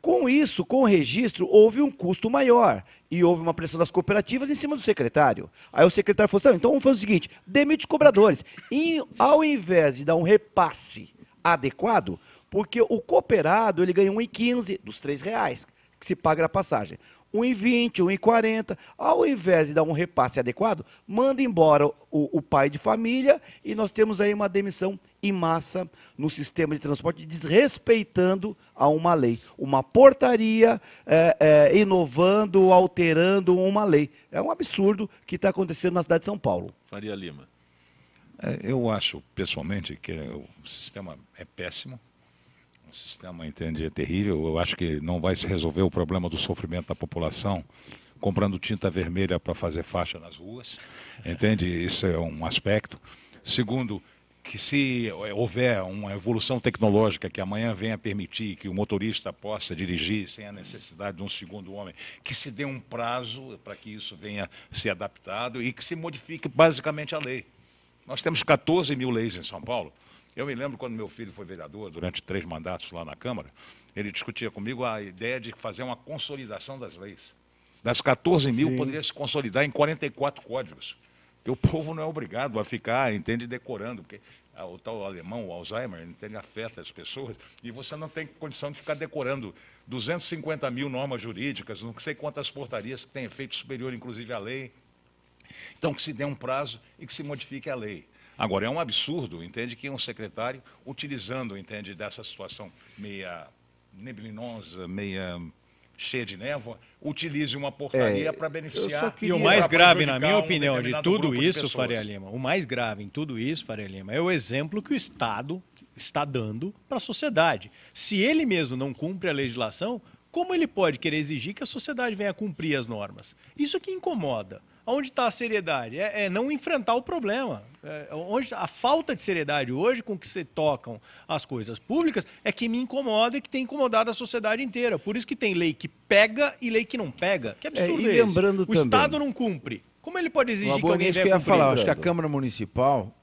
Com isso, com o registro, houve um custo maior e houve uma pressão das cooperativas em cima do secretário. Aí o secretário falou assim, então vamos fazer o seguinte, demite os cobradores. E ao invés de dar um repasse adequado, porque o cooperado ele ganha R$1,15 dos R$3 que se paga na passagem. 1,20, 1,40. Ao invés de dar um repasse adequado, manda embora o pai de família e nós temos aí uma demissão em massa no sistema de transporte, desrespeitando a uma lei. Uma portaria inovando, alterando uma lei. É um absurdo que está acontecendo na cidade de São Paulo. Faria Lima. Eu acho, pessoalmente, que o sistema é péssimo. O sistema, entende, é terrível. Eu acho que não vai se resolver o problema do sofrimento da população comprando tinta vermelha para fazer faixa nas ruas. Entende? Isso é um aspecto. Segundo, que se houver uma evolução tecnológica que amanhã venha permitir que o motorista possa dirigir sem a necessidade de um segundo homem, que se dê um prazo para que isso venha ser adaptado e que se modifique basicamente a lei. Nós temos 14 mil leis em São Paulo. Eu me lembro quando meu filho foi vereador, durante 3 mandatos lá na Câmara, ele discutia comigo a ideia de fazer uma consolidação das leis. Das 14 mil, poderia se consolidar em 44 códigos. Porque o povo não é obrigado a ficar, entende, decorando, porque o tal alemão, o Alzheimer, entende, afeta as pessoas, e você não tem condição de ficar decorando 250 mil normas jurídicas, não sei quantas portarias que têm efeito superior, inclusive à lei. Então, que se dê um prazo e que se modifique a lei. Agora, é um absurdo, entende, que um secretário, utilizando, entende, dessa situação meia neblinosa, meia cheia de névoa, utilize uma portaria para beneficiar... E o mais grave, na minha opinião, de tudo isso, Faria Lima, o mais grave em tudo isso, Faria Lima, é o exemplo que o Estado está dando para a sociedade. Se ele mesmo não cumpre a legislação, como ele pode querer exigir que a sociedade venha cumprir as normas? Isso que incomoda. Onde está a seriedade? É não enfrentar o problema. Onde a falta de seriedade hoje com que se tocam as coisas públicas é que me incomoda e que tem incomodado a sociedade inteira. Por isso que tem lei que pega e lei que não pega. Que absurdo é esse? O Estado não cumpre. Como ele pode exigir que alguém venha cumprir? Falar, acho que a Câmara Municipal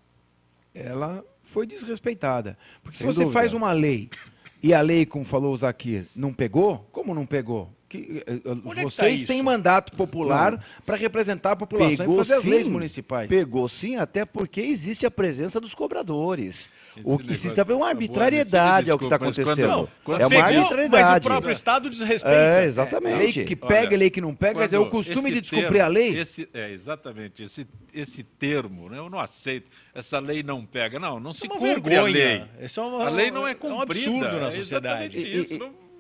ela foi desrespeitada. Porque se você faz uma lei e a lei, como falou o Zakir, não pegou, como não pegou? Vocês têm mandato popular para representar a população e fazer as leis municipais. Pegou sim, até porque existe a presença dos cobradores. O que se sabe é uma arbitrariedade ao que está acontecendo. É uma arbitrariedade. Mas o próprio Estado desrespeita. Exatamente. Lei que pega, lei que não pega, mas é o costume de descumprir a lei. Exatamente. Esse termo, né, eu não aceito. Essa lei não pega. Não se cumpre a lei. A lei não é cumprida. É um absurdo na sociedade. Isso.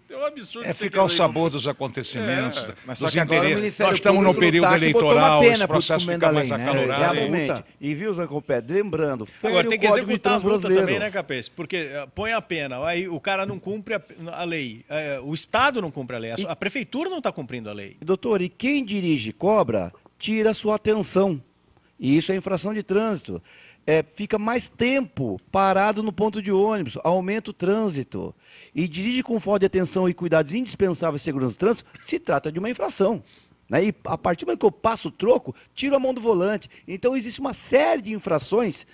É um absurdo. Ficar ao sabor dos acontecimentos, dos interesses. Nós estamos no período eleitoral, esse processo fica mais acalorado. Exatamente. E viu, Zancopé, lembrando, agora tem que executar a multa também, né, Capês? Porque põe a pena, aí o cara não cumpre a lei, o Estado não cumpre a lei, a Prefeitura não está cumprindo a lei. Doutor, e quem dirige cobra, tira sua atenção. E isso é infração de trânsito. Fica mais tempo parado no ponto de ônibus, aumenta o trânsito. E dirige com falta de atenção e cuidados indispensáveis de segurança do trânsito, se trata de uma infração. Né? E a partir do momento que eu passo o troco, tiro a mão do volante. Então existe uma série de infrações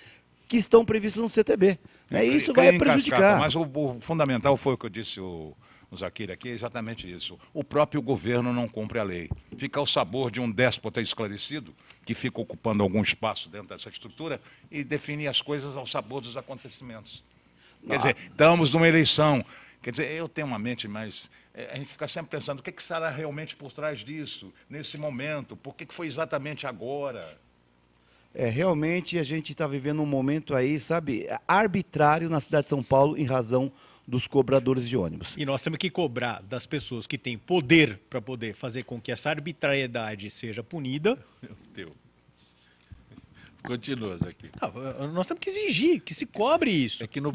que estão previstas no CTB. Né? E isso vai prejudicar. Mas o fundamental foi o que eu disse o Zakir aqui, é exatamente isso. O próprio governo não cumpre a lei. Fica ao sabor de um déspota esclarecido, que fica ocupando algum espaço dentro dessa estrutura e define as coisas ao sabor dos acontecimentos. Quer dizer, estamos numa eleição. Quer dizer, eu tenho uma mente, mas a gente fica sempre pensando o que estará realmente por trás disso, nesse momento, por que foi exatamente agora? Realmente a gente está vivendo um momento aí, sabe, arbitrário na cidade de São Paulo em razão dos cobradores de ônibus. E nós temos que cobrar das pessoas que têm poder para poder fazer com que essa arbitrariedade seja punida. Meu Deus. Continua, Zakir. Nós temos que exigir que se cobre isso. É que no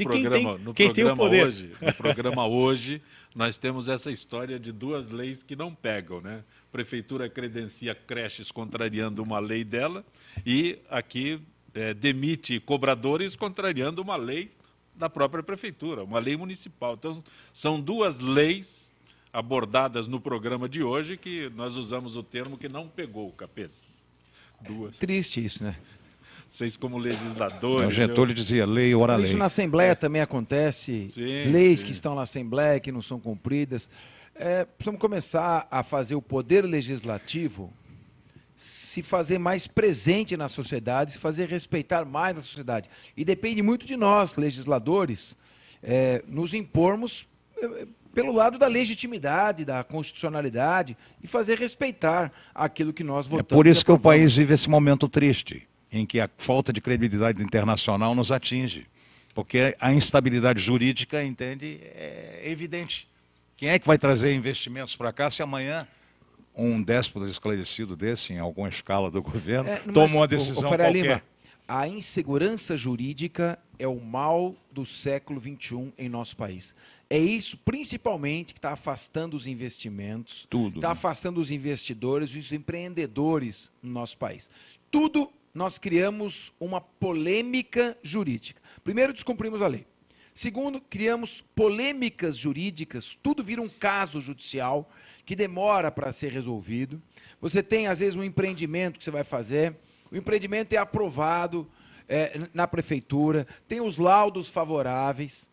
programa hoje, nós temos essa história de 2 leis que não pegam, né? A Prefeitura credencia creches contrariando uma lei dela e aqui demite cobradores contrariando uma lei da própria Prefeitura, uma lei municipal. Então, são 2 leis abordadas no programa de hoje que nós usamos o termo que não pegou, Capês. 2. Triste isso, né? Vocês como legisladores... O Getúlio dizia lei, ora lei. Isso na Assembleia também acontece. Leis que estão na Assembleia, que não são cumpridas. Precisamos começar a fazer o poder legislativo se fazer mais presente na sociedade, se fazer respeitar mais a sociedade. E depende muito de nós, legisladores, nos impormos pelo lado da legitimidade, da constitucionalidade e fazer respeitar aquilo que nós votamos. É por isso que o país vive esse momento triste, em que a falta de credibilidade internacional nos atinge. Porque a instabilidade jurídica, entende, é evidente. Quem é que vai trazer investimentos para cá se amanhã um déspota esclarecido desse, em alguma escala do governo, toma uma decisão qualquer? Lima, a insegurança jurídica é o mal do século XXI em nosso país. É isso, principalmente, que está afastando os investimentos, está afastando os investidores e os empreendedores no nosso país. Tudo nós criamos uma polêmica jurídica. Primeiro, descumprimos a lei. Segundo, criamos polêmicas jurídicas, tudo vira um caso judicial que demora para ser resolvido. Você tem, às vezes, um empreendimento que você vai fazer, o empreendimento é aprovado na prefeitura, tem os laudos favoráveis,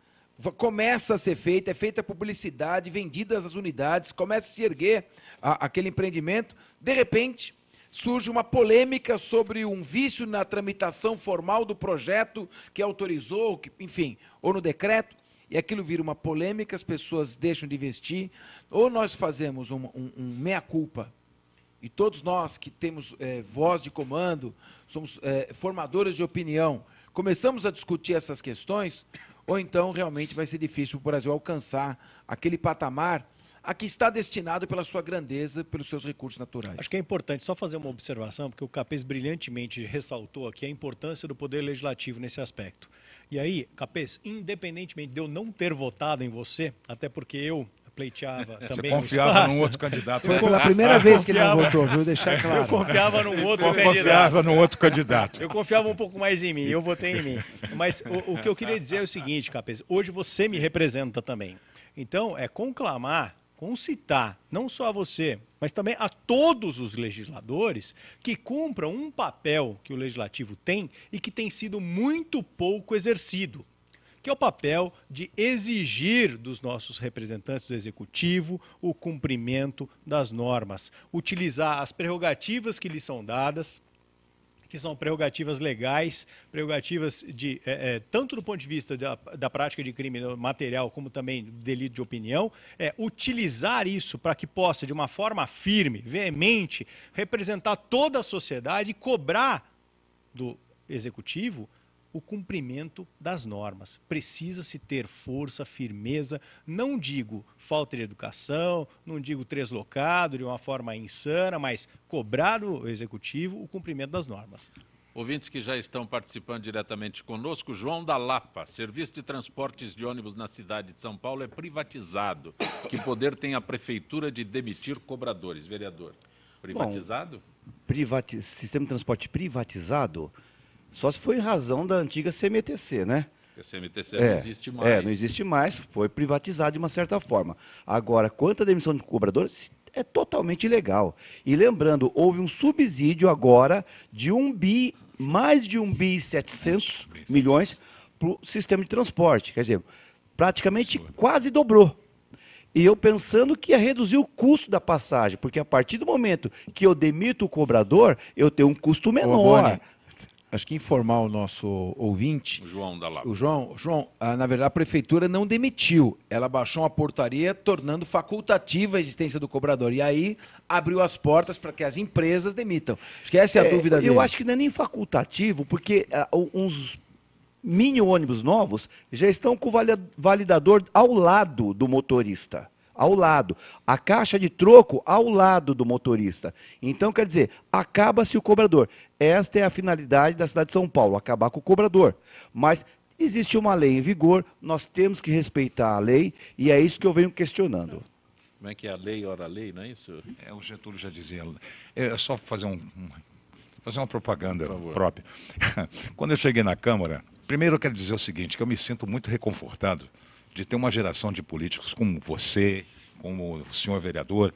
começa a ser feita, é feita a publicidade, vendidas as unidades, começa a se erguer aquele empreendimento, de repente surge uma polêmica sobre um vício na tramitação formal do projeto que autorizou, enfim, ou no decreto, e aquilo vira uma polêmica, as pessoas deixam de investir, ou nós fazemos um meia-culpa, e todos nós que temos voz de comando, somos formadores de opinião, começamos a discutir essas questões, ou então realmente vai ser difícil o Brasil alcançar aquele patamar a que está destinado pela sua grandeza, pelos seus recursos naturais. Acho que é importante só fazer uma observação, porque o Capês brilhantemente ressaltou aqui a importância do Poder Legislativo nesse aspecto. E aí, Capês, independentemente de eu não ter votado em você, até porque eu pleiteava também. Você confiava num outro candidato. Foi pela primeira vez que ele não votou, viu? Deixar claro. Eu confiava num outro candidato. Confiava num outro candidato. Eu confiava um pouco mais em mim, eu votei em mim. Mas o que eu queria dizer é o seguinte, Capês, hoje você me representa também. Então, é conclamar, concitar, não só a você, mas também a todos os legisladores que cumpram um papel que o legislativo tem e que tem sido muito pouco exercido, que é o papel de exigir dos nossos representantes do Executivo o cumprimento das normas, utilizar as prerrogativas que lhes são dadas, que são prerrogativas legais, prerrogativas de tanto do ponto de vista da prática de crime material, como também do delito de opinião, utilizar isso para que possa, de uma forma firme, veemente, representar toda a sociedade e cobrar do Executivo o cumprimento das normas. Precisa-se ter força, firmeza, não digo falta de educação, não digo translocado de uma forma insana, mas cobrar do Executivo o cumprimento das normas. Ouvintes que já estão participando diretamente conosco, João da Lapa, serviço de transportes de ônibus na cidade de São Paulo é privatizado. Que poder tem a prefeitura de demitir cobradores? Vereador, privatizado? Bom, sistema de transporte privatizado, só se foi em razão da antiga CMTC, né? A CMTC não existe mais. Não existe mais, foi privatizado de uma certa forma. Agora, quanto à demissão de cobradores, é totalmente ilegal. E lembrando, houve um subsídio agora de mais de 1,7 bilhões para o sistema de transporte. Quer dizer, praticamente quase dobrou. E eu pensando que ia reduzir o custo da passagem, porque a partir do momento que eu demito o cobrador, eu tenho um custo menor. Acho que informar o nosso ouvinte. O João da Lapa. O João, na verdade, a prefeitura não demitiu. Ela baixou uma portaria tornando facultativa a existência do cobrador. E aí abriu as portas para que as empresas demitam. Acho que essa é a dúvida dele. Eu acho que não é nem facultativo, porque uns mini ônibus novos já estão com o validador ao lado do motorista. Ao lado. A caixa de troco ao lado do motorista. Então, quer dizer, acaba-se o cobrador. Esta é a finalidade da cidade de São Paulo, acabar com o cobrador. Mas existe uma lei em vigor, nós temos que respeitar a lei, e é isso que eu venho questionando. Como é que é a lei, ora a lei, não é isso? O Getúlio já dizia. É só fazer uma propaganda própria. Quando eu cheguei na Câmara, primeiro eu quero dizer o seguinte, que eu me sinto muito reconfortado de ter uma geração de políticos como você, como o senhor vereador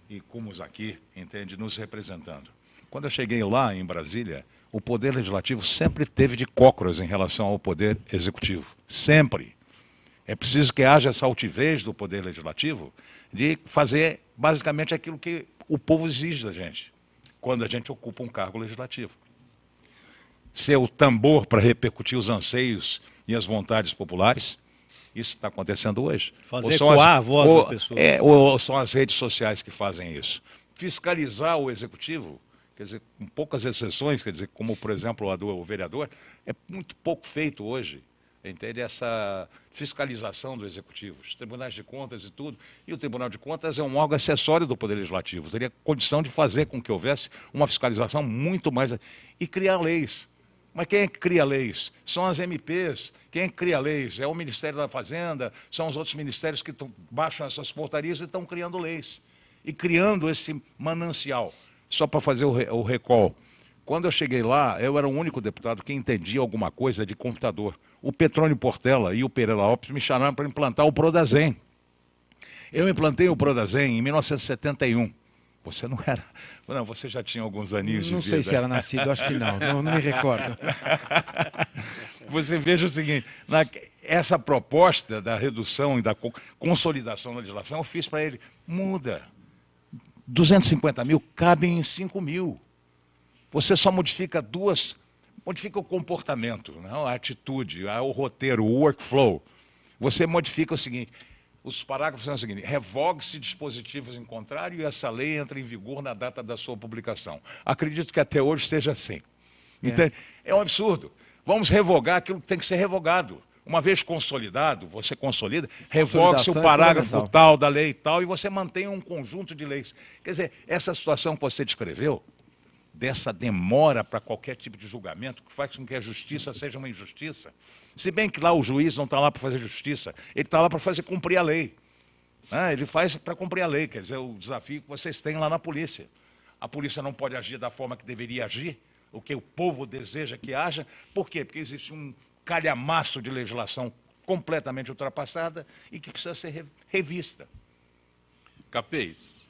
e como os aqui, entende, nos representando. Quando eu cheguei lá em Brasília, o Poder Legislativo sempre teve de cócoras em relação ao Poder Executivo. Sempre. É preciso que haja essa altivez do Poder Legislativo de fazer basicamente aquilo que o povo exige da gente, quando a gente ocupa um cargo legislativo. Ser o tambor para repercutir os anseios e as vontades populares, Isso está acontecendo hoje? Fazer ecoar a voz das pessoas. Ou são as redes sociais que fazem isso? Fiscalizar o executivo, quer dizer, com poucas exceções, quer dizer, como, por exemplo, a do vereador, é muito pouco feito hoje. Entende? Essa fiscalização do executivo, os tribunais de contas e tudo. E o Tribunal de Contas é um órgão acessório do Poder Legislativo. Teria condição de fazer com que houvesse uma fiscalização muito mais... E criar leis. Mas quem é que cria leis? São as MPs. Quem é que cria leis? É o Ministério da Fazenda, são os outros ministérios que baixam essas portarias e estão criando leis. E criando esse manancial. Só para fazer o recall. Quando eu cheguei lá, eu era o único deputado que entendia alguma coisa de computador. O Petrônio Portela e o Pereira Lopes me chamaram para implantar o Prodazem. Eu implantei o Prodazem em 1971. Você não era... Não, você já tinha alguns aninhos de vida. Não sei se era nascido, acho que não. Não me recordo. Você veja o seguinte, essa proposta da redução e da consolidação da legislação, eu fiz para ele, muda. 250 mil cabem em 5 mil. Você só modifica modifica o comportamento, né? A atitude, o roteiro, o workflow. Você modifica o seguinte, os parágrafos são o seguinte, revogue-se dispositivos em contrário e essa lei entra em vigor na data da sua publicação. Acredito que até hoje seja assim. Então, é um absurdo. Vamos revogar aquilo que tem que ser revogado. Uma vez consolidado, você consolida, revogue-se o parágrafo tal da lei tal e você mantém um conjunto de leis. Quer dizer, essa situação que você descreveu, dessa demora para qualquer tipo de julgamento, que faz com que a justiça seja uma injustiça. Se bem que lá o juiz não está lá para fazer justiça, ele está lá para fazer cumprir a lei. Ele faz para cumprir a lei, quer dizer, o desafio que vocês têm lá na polícia. A polícia não pode agir da forma que deveria agir, o que o povo deseja que haja. Por quê? Porque existe um calhamaço de legislação completamente ultrapassada e que precisa ser revista. Capês,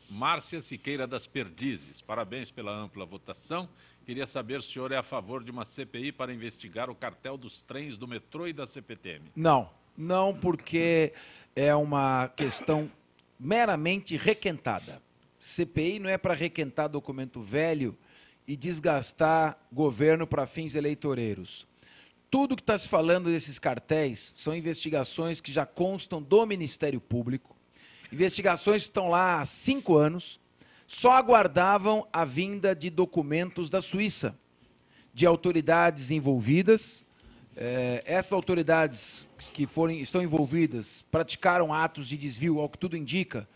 Márcia Siqueira das Perdizes, parabéns pela ampla votação. Queria saber se o senhor é a favor de uma CPI para investigar o cartel dos trens do metrô e da CPTM. Não, porque é uma questão meramente requentada. CPI não é para requentar documento velho e desgastar governo para fins eleitoreiros. Tudo que está se falando desses cartéis são investigações que já constam do Ministério Público, investigações que estão lá há 5 anos, só aguardavam a vinda de documentos da Suíça, de autoridades envolvidas. Essas autoridades que estão envolvidas praticaram atos de desvio, ao que tudo indica,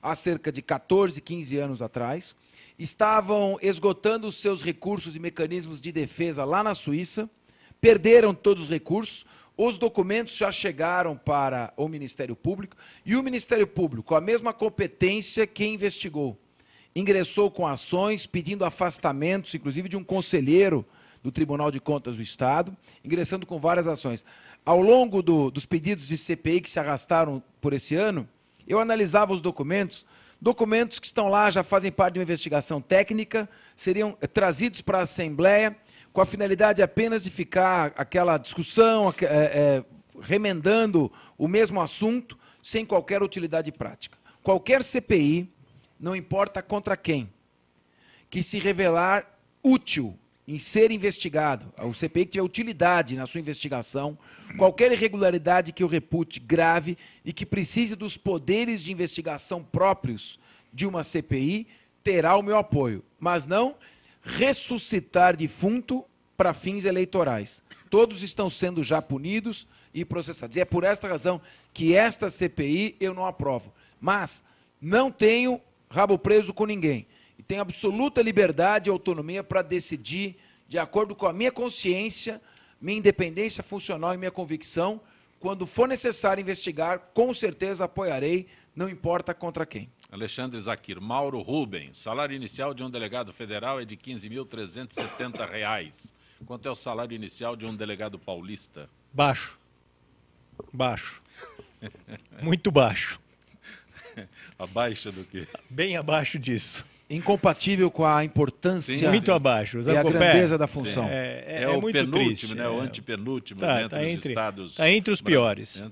há cerca de 14, 15 anos atrás, estavam esgotando os seus recursos e mecanismos de defesa lá na Suíça, perderam todos os recursos, os documentos já chegaram para o Ministério Público, e o Ministério Público, com a mesma competência que investigou, ingressou com ações pedindo afastamentos, inclusive de um conselheiro do Tribunal de Contas do Estado, ingressando com várias ações. Ao longo dos pedidos de CPI que se arrastaram por esse ano, eu analisava os documentos que estão lá, já fazem parte de uma investigação técnica, seriam trazidos para a Assembleia, com a finalidade apenas de ficar aquela discussão, remendando o mesmo assunto, sem qualquer utilidade prática. Qualquer CPI, não importa contra quem, que se revelar útil em ser investigado, o CPI que tiver utilidade na sua investigação, qualquer irregularidade que eu repute grave e que precise dos poderes de investigação próprios de uma CPI, terá o meu apoio, mas não ressuscitar defunto para fins eleitorais. Todos estão sendo já punidos e processados. E é por esta razão que esta CPI eu não aprovo. Mas não tenho rabo preso com ninguém. E tenho absoluta liberdade e autonomia para decidir, de acordo com a minha consciência, minha independência funcional e minha convicção. Quando for necessário investigar, com certeza apoiarei, não importa contra quem. Alexandre Zaquir, Mauro Rubens, salário inicial de um delegado federal é de R$ 15.370. Quanto é o salário inicial de um delegado paulista? Baixo. Baixo. Muito baixo. Abaixo do quê? Bem abaixo disso. Incompatível com a importância. Sim, muito abaixo. E a grandeza da função. É o muito penúltimo, triste, né? O antepenúltimo tá os estados. Está entre os piores.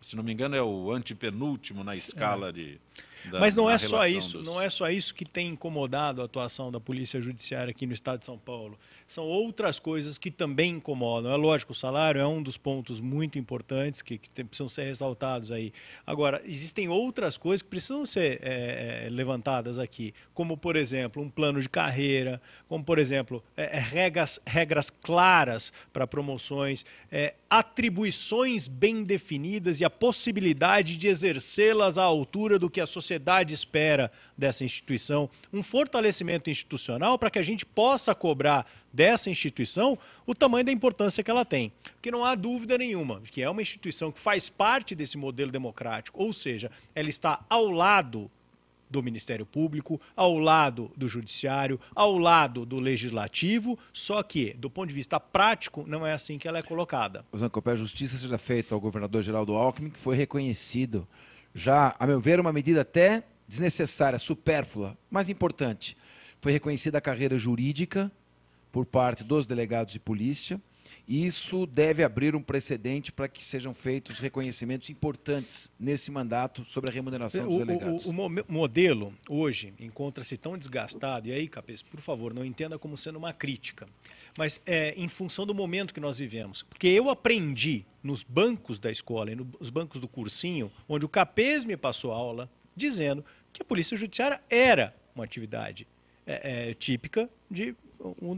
Se não me engano, é o antepenúltimo na escala de... Mas não é só isso, não é só isso que tem incomodado a atuação da Polícia Judiciária aqui no estado de São Paulo. São outras coisas que também incomodam. É lógico, o salário é um dos pontos muito importantes que precisam ser ressaltados aí. Agora, existem outras coisas que precisam ser levantadas aqui, como, por exemplo, um plano de carreira, como, por exemplo, regras claras para promoções, atribuições bem definidas e a possibilidade de exercê-las à altura do que a sociedade espera dessa instituição, um fortalecimento institucional para que a gente possa cobrar dessa instituição o tamanho da importância que ela tem. Porque não há dúvida nenhuma que é uma instituição que faz parte desse modelo democrático, ou seja, ela está ao lado do Ministério Público, ao lado do Judiciário, ao lado do Legislativo, só que, do ponto de vista prático, não é assim que ela é colocada. Que a justiça seja feita ao governador Geraldo Alckmin, que foi reconhecido já, a meu ver, uma medida até desnecessária, supérflua, mas importante. Foi reconhecida a carreira jurídica por parte dos delegados de polícia, e isso deve abrir um precedente para que sejam feitos reconhecimentos importantes nesse mandato sobre a remuneração dos delegados. O modelo hoje encontra-se tão desgastado, e aí, Capês, por favor, não entenda como sendo uma crítica, mas em função do momento que nós vivemos. Porque eu aprendi nos bancos da escola e nos bancos do cursinho, onde o Capês me passou aula, dizendo que a Polícia Judiciária era uma atividade típica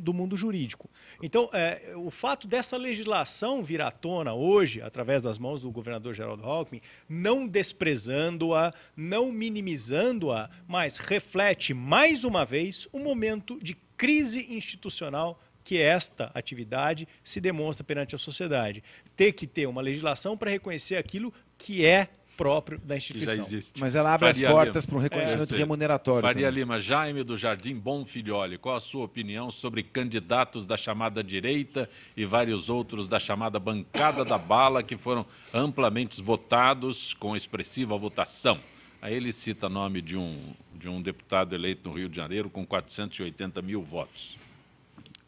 do mundo jurídico. Então, o fato dessa legislação vir à tona hoje, através das mãos do governador Geraldo Alckmin, não desprezando-a, não minimizando-a, mas reflete, mais uma vez, um momento de crise institucional que esta atividade se demonstra perante a sociedade. Ter que ter uma legislação para reconhecer aquilo que é próprio da instituição. Já existe. Mas ela abre as portas para um reconhecimento remuneratório. Faria Lima, Jaime do Jardim Bonfilholi, qual a sua opinião sobre candidatos da chamada direita e vários outros da chamada bancada da bala que foram amplamente votados com expressiva votação? Aí ele cita o nome de um deputado eleito no Rio de Janeiro com 480 mil votos.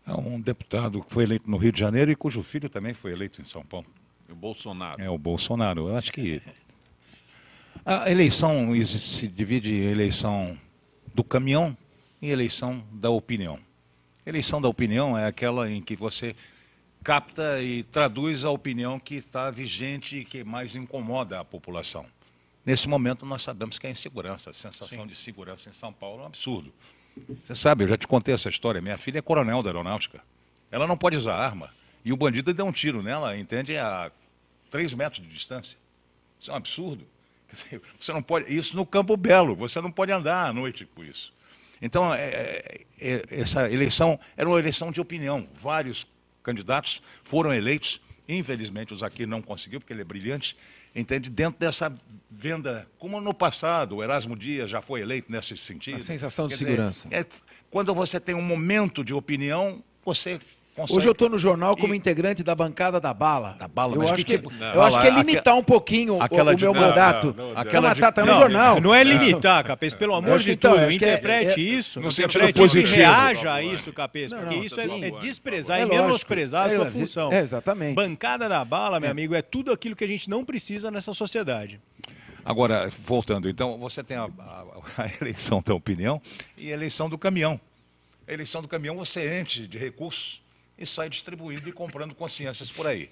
É um deputado que foi eleito no Rio de Janeiro e cujo filho também foi eleito em São Paulo. O Bolsonaro. É, o Bolsonaro. Eu acho que a eleição se divide em eleição do caminhão e eleição da opinião. Eleição da opinião é aquela em que você capta e traduz a opinião que está vigente e que mais incomoda a população. Nesse momento nós sabemos que a insegurança, a sensação de segurança em São Paulo é um absurdo. Você sabe, eu já te contei essa história, minha filha é coronel da aeronáutica. Ela não pode usar arma e o bandido deu um tiro nela, entende, a 3 metros de distância. Isso é um absurdo. Você não pode, isso no Campo Belo, você não pode andar à noite por isso. Então, essa eleição era uma eleição de opinião. Vários candidatos foram eleitos, infelizmente o Zaquir não conseguiu, porque ele é brilhante, entende? Dentro dessa venda, como no passado, o Erasmo Dias já foi eleito nesse sentido. A sensação de segurança. Quando você tem um momento de opinião, você consegue. Hoje eu estou no jornal como integrante da bancada da bala. Da bala, eu mas acho que que, eu acho que é limitar um pouquinho o meu mandato. Tá no jornal. Não é limitar, Capês, pelo amor de tudo. Interprete isso. No sentido positivo. Reaja a isso, Capês, porque isso é desprezar e menosprezar a sua função. Exatamente. Bancada da bala, meu amigo, é tudo aquilo que a gente não precisa nessa sociedade. Agora, voltando, então, você tem a eleição da opinião e a eleição do caminhão. A eleição do caminhão você enche de recursos e sai distribuindo e comprando consciências por aí.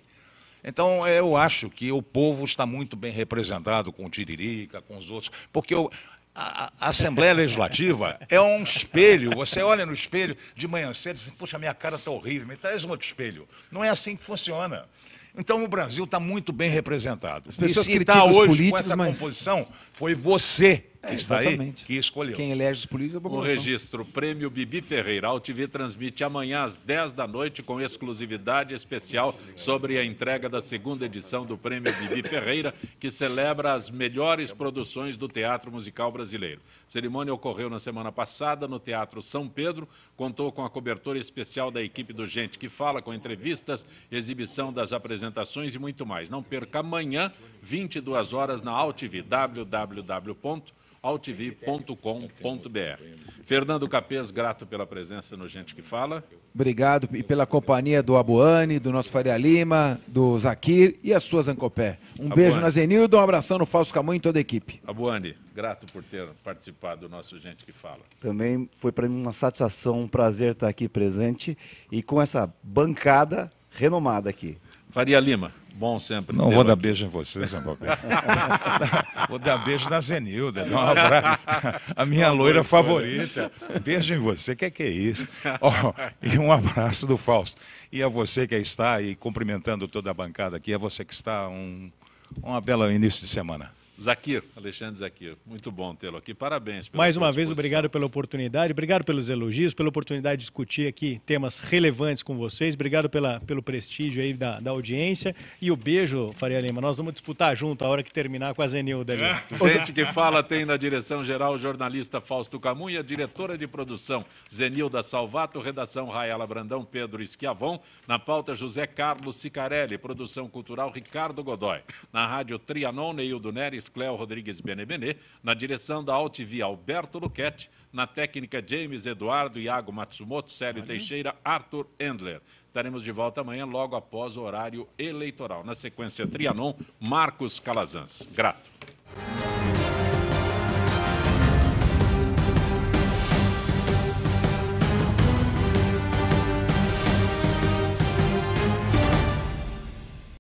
Então, eu acho que o povo está muito bem representado com o Tiririca, com os outros, porque a Assembleia Legislativa é um espelho. Você olha no espelho de manhã cedo e diz, puxa, minha cara está horrível, me traz um outro espelho. Não é assim que funciona. Então, o Brasil está muito bem representado. As pessoas e está hoje políticos, com essa composição, foi você que está aí, que escolheu. Quem elege os políticos é a população. O registro, Prêmio Bibi Ferreira. A AltV transmite amanhã às 10 da noite com exclusividade especial sobre a entrega da 2ª edição do Prêmio Bibi Ferreira, que celebra as melhores produções do teatro musical brasileiro. A cerimônia ocorreu na semana passada no Teatro São Pedro, contou com a cobertura especial da equipe do Gente que Fala, com entrevistas, exibição das apresentações e muito mais. Não perca amanhã, 22 horas, na AltV, www.altv.com.br. Fernando Capês, grato pela presença no Gente que Fala. Obrigado e pela companhia do Abuane, do nosso Faria Lima, do Zakir e as suas Ancopé. Beijo na Zenildo, um abração no Fausto Camus e em toda a equipe. Abuane, grato por ter participado do nosso Gente que Fala. Também foi para mim uma satisfação, um prazer estar aqui presente e com essa bancada renomada aqui. Faria Lima, bom sempre. Não vou dar beijo em vocês, Ancopé. Vou dar beijo na Zenilda. A minha loira favorita. Beijo em você, que é isso? E um abraço do Fausto. E a você que está aí cumprimentando toda a bancada aqui, a você que está uma bela início de semana. Zakir, Alexandre Zakir, muito bom tê-lo aqui. Parabéns. Mais uma vez, obrigado pela oportunidade, obrigado pelos elogios, pela oportunidade de discutir aqui temas relevantes com vocês. Obrigado pelo prestígio aí da audiência. E o beijo, Faria Lima, nós vamos disputar junto a hora que terminar com a Zenilda ali. Gente que Fala tem na direção-geral o jornalista Fausto Camus e a diretora de produção Zenilda Salvato, redação Rayala Brandão, Pedro Schiavon, na pauta José Carlos Sicarelli, produção cultural Ricardo Godoy, na rádio Trianon, Neildo Neres, Cléo Rodrigues Benebenê, na direção da AltV Alberto Luquete, na técnica James Eduardo, Iago Matsumoto, Célio Teixeira, Arthur Endler. Estaremos de volta amanhã, logo após o horário eleitoral. Na sequência Trianon, Marcos Calazans. Grato.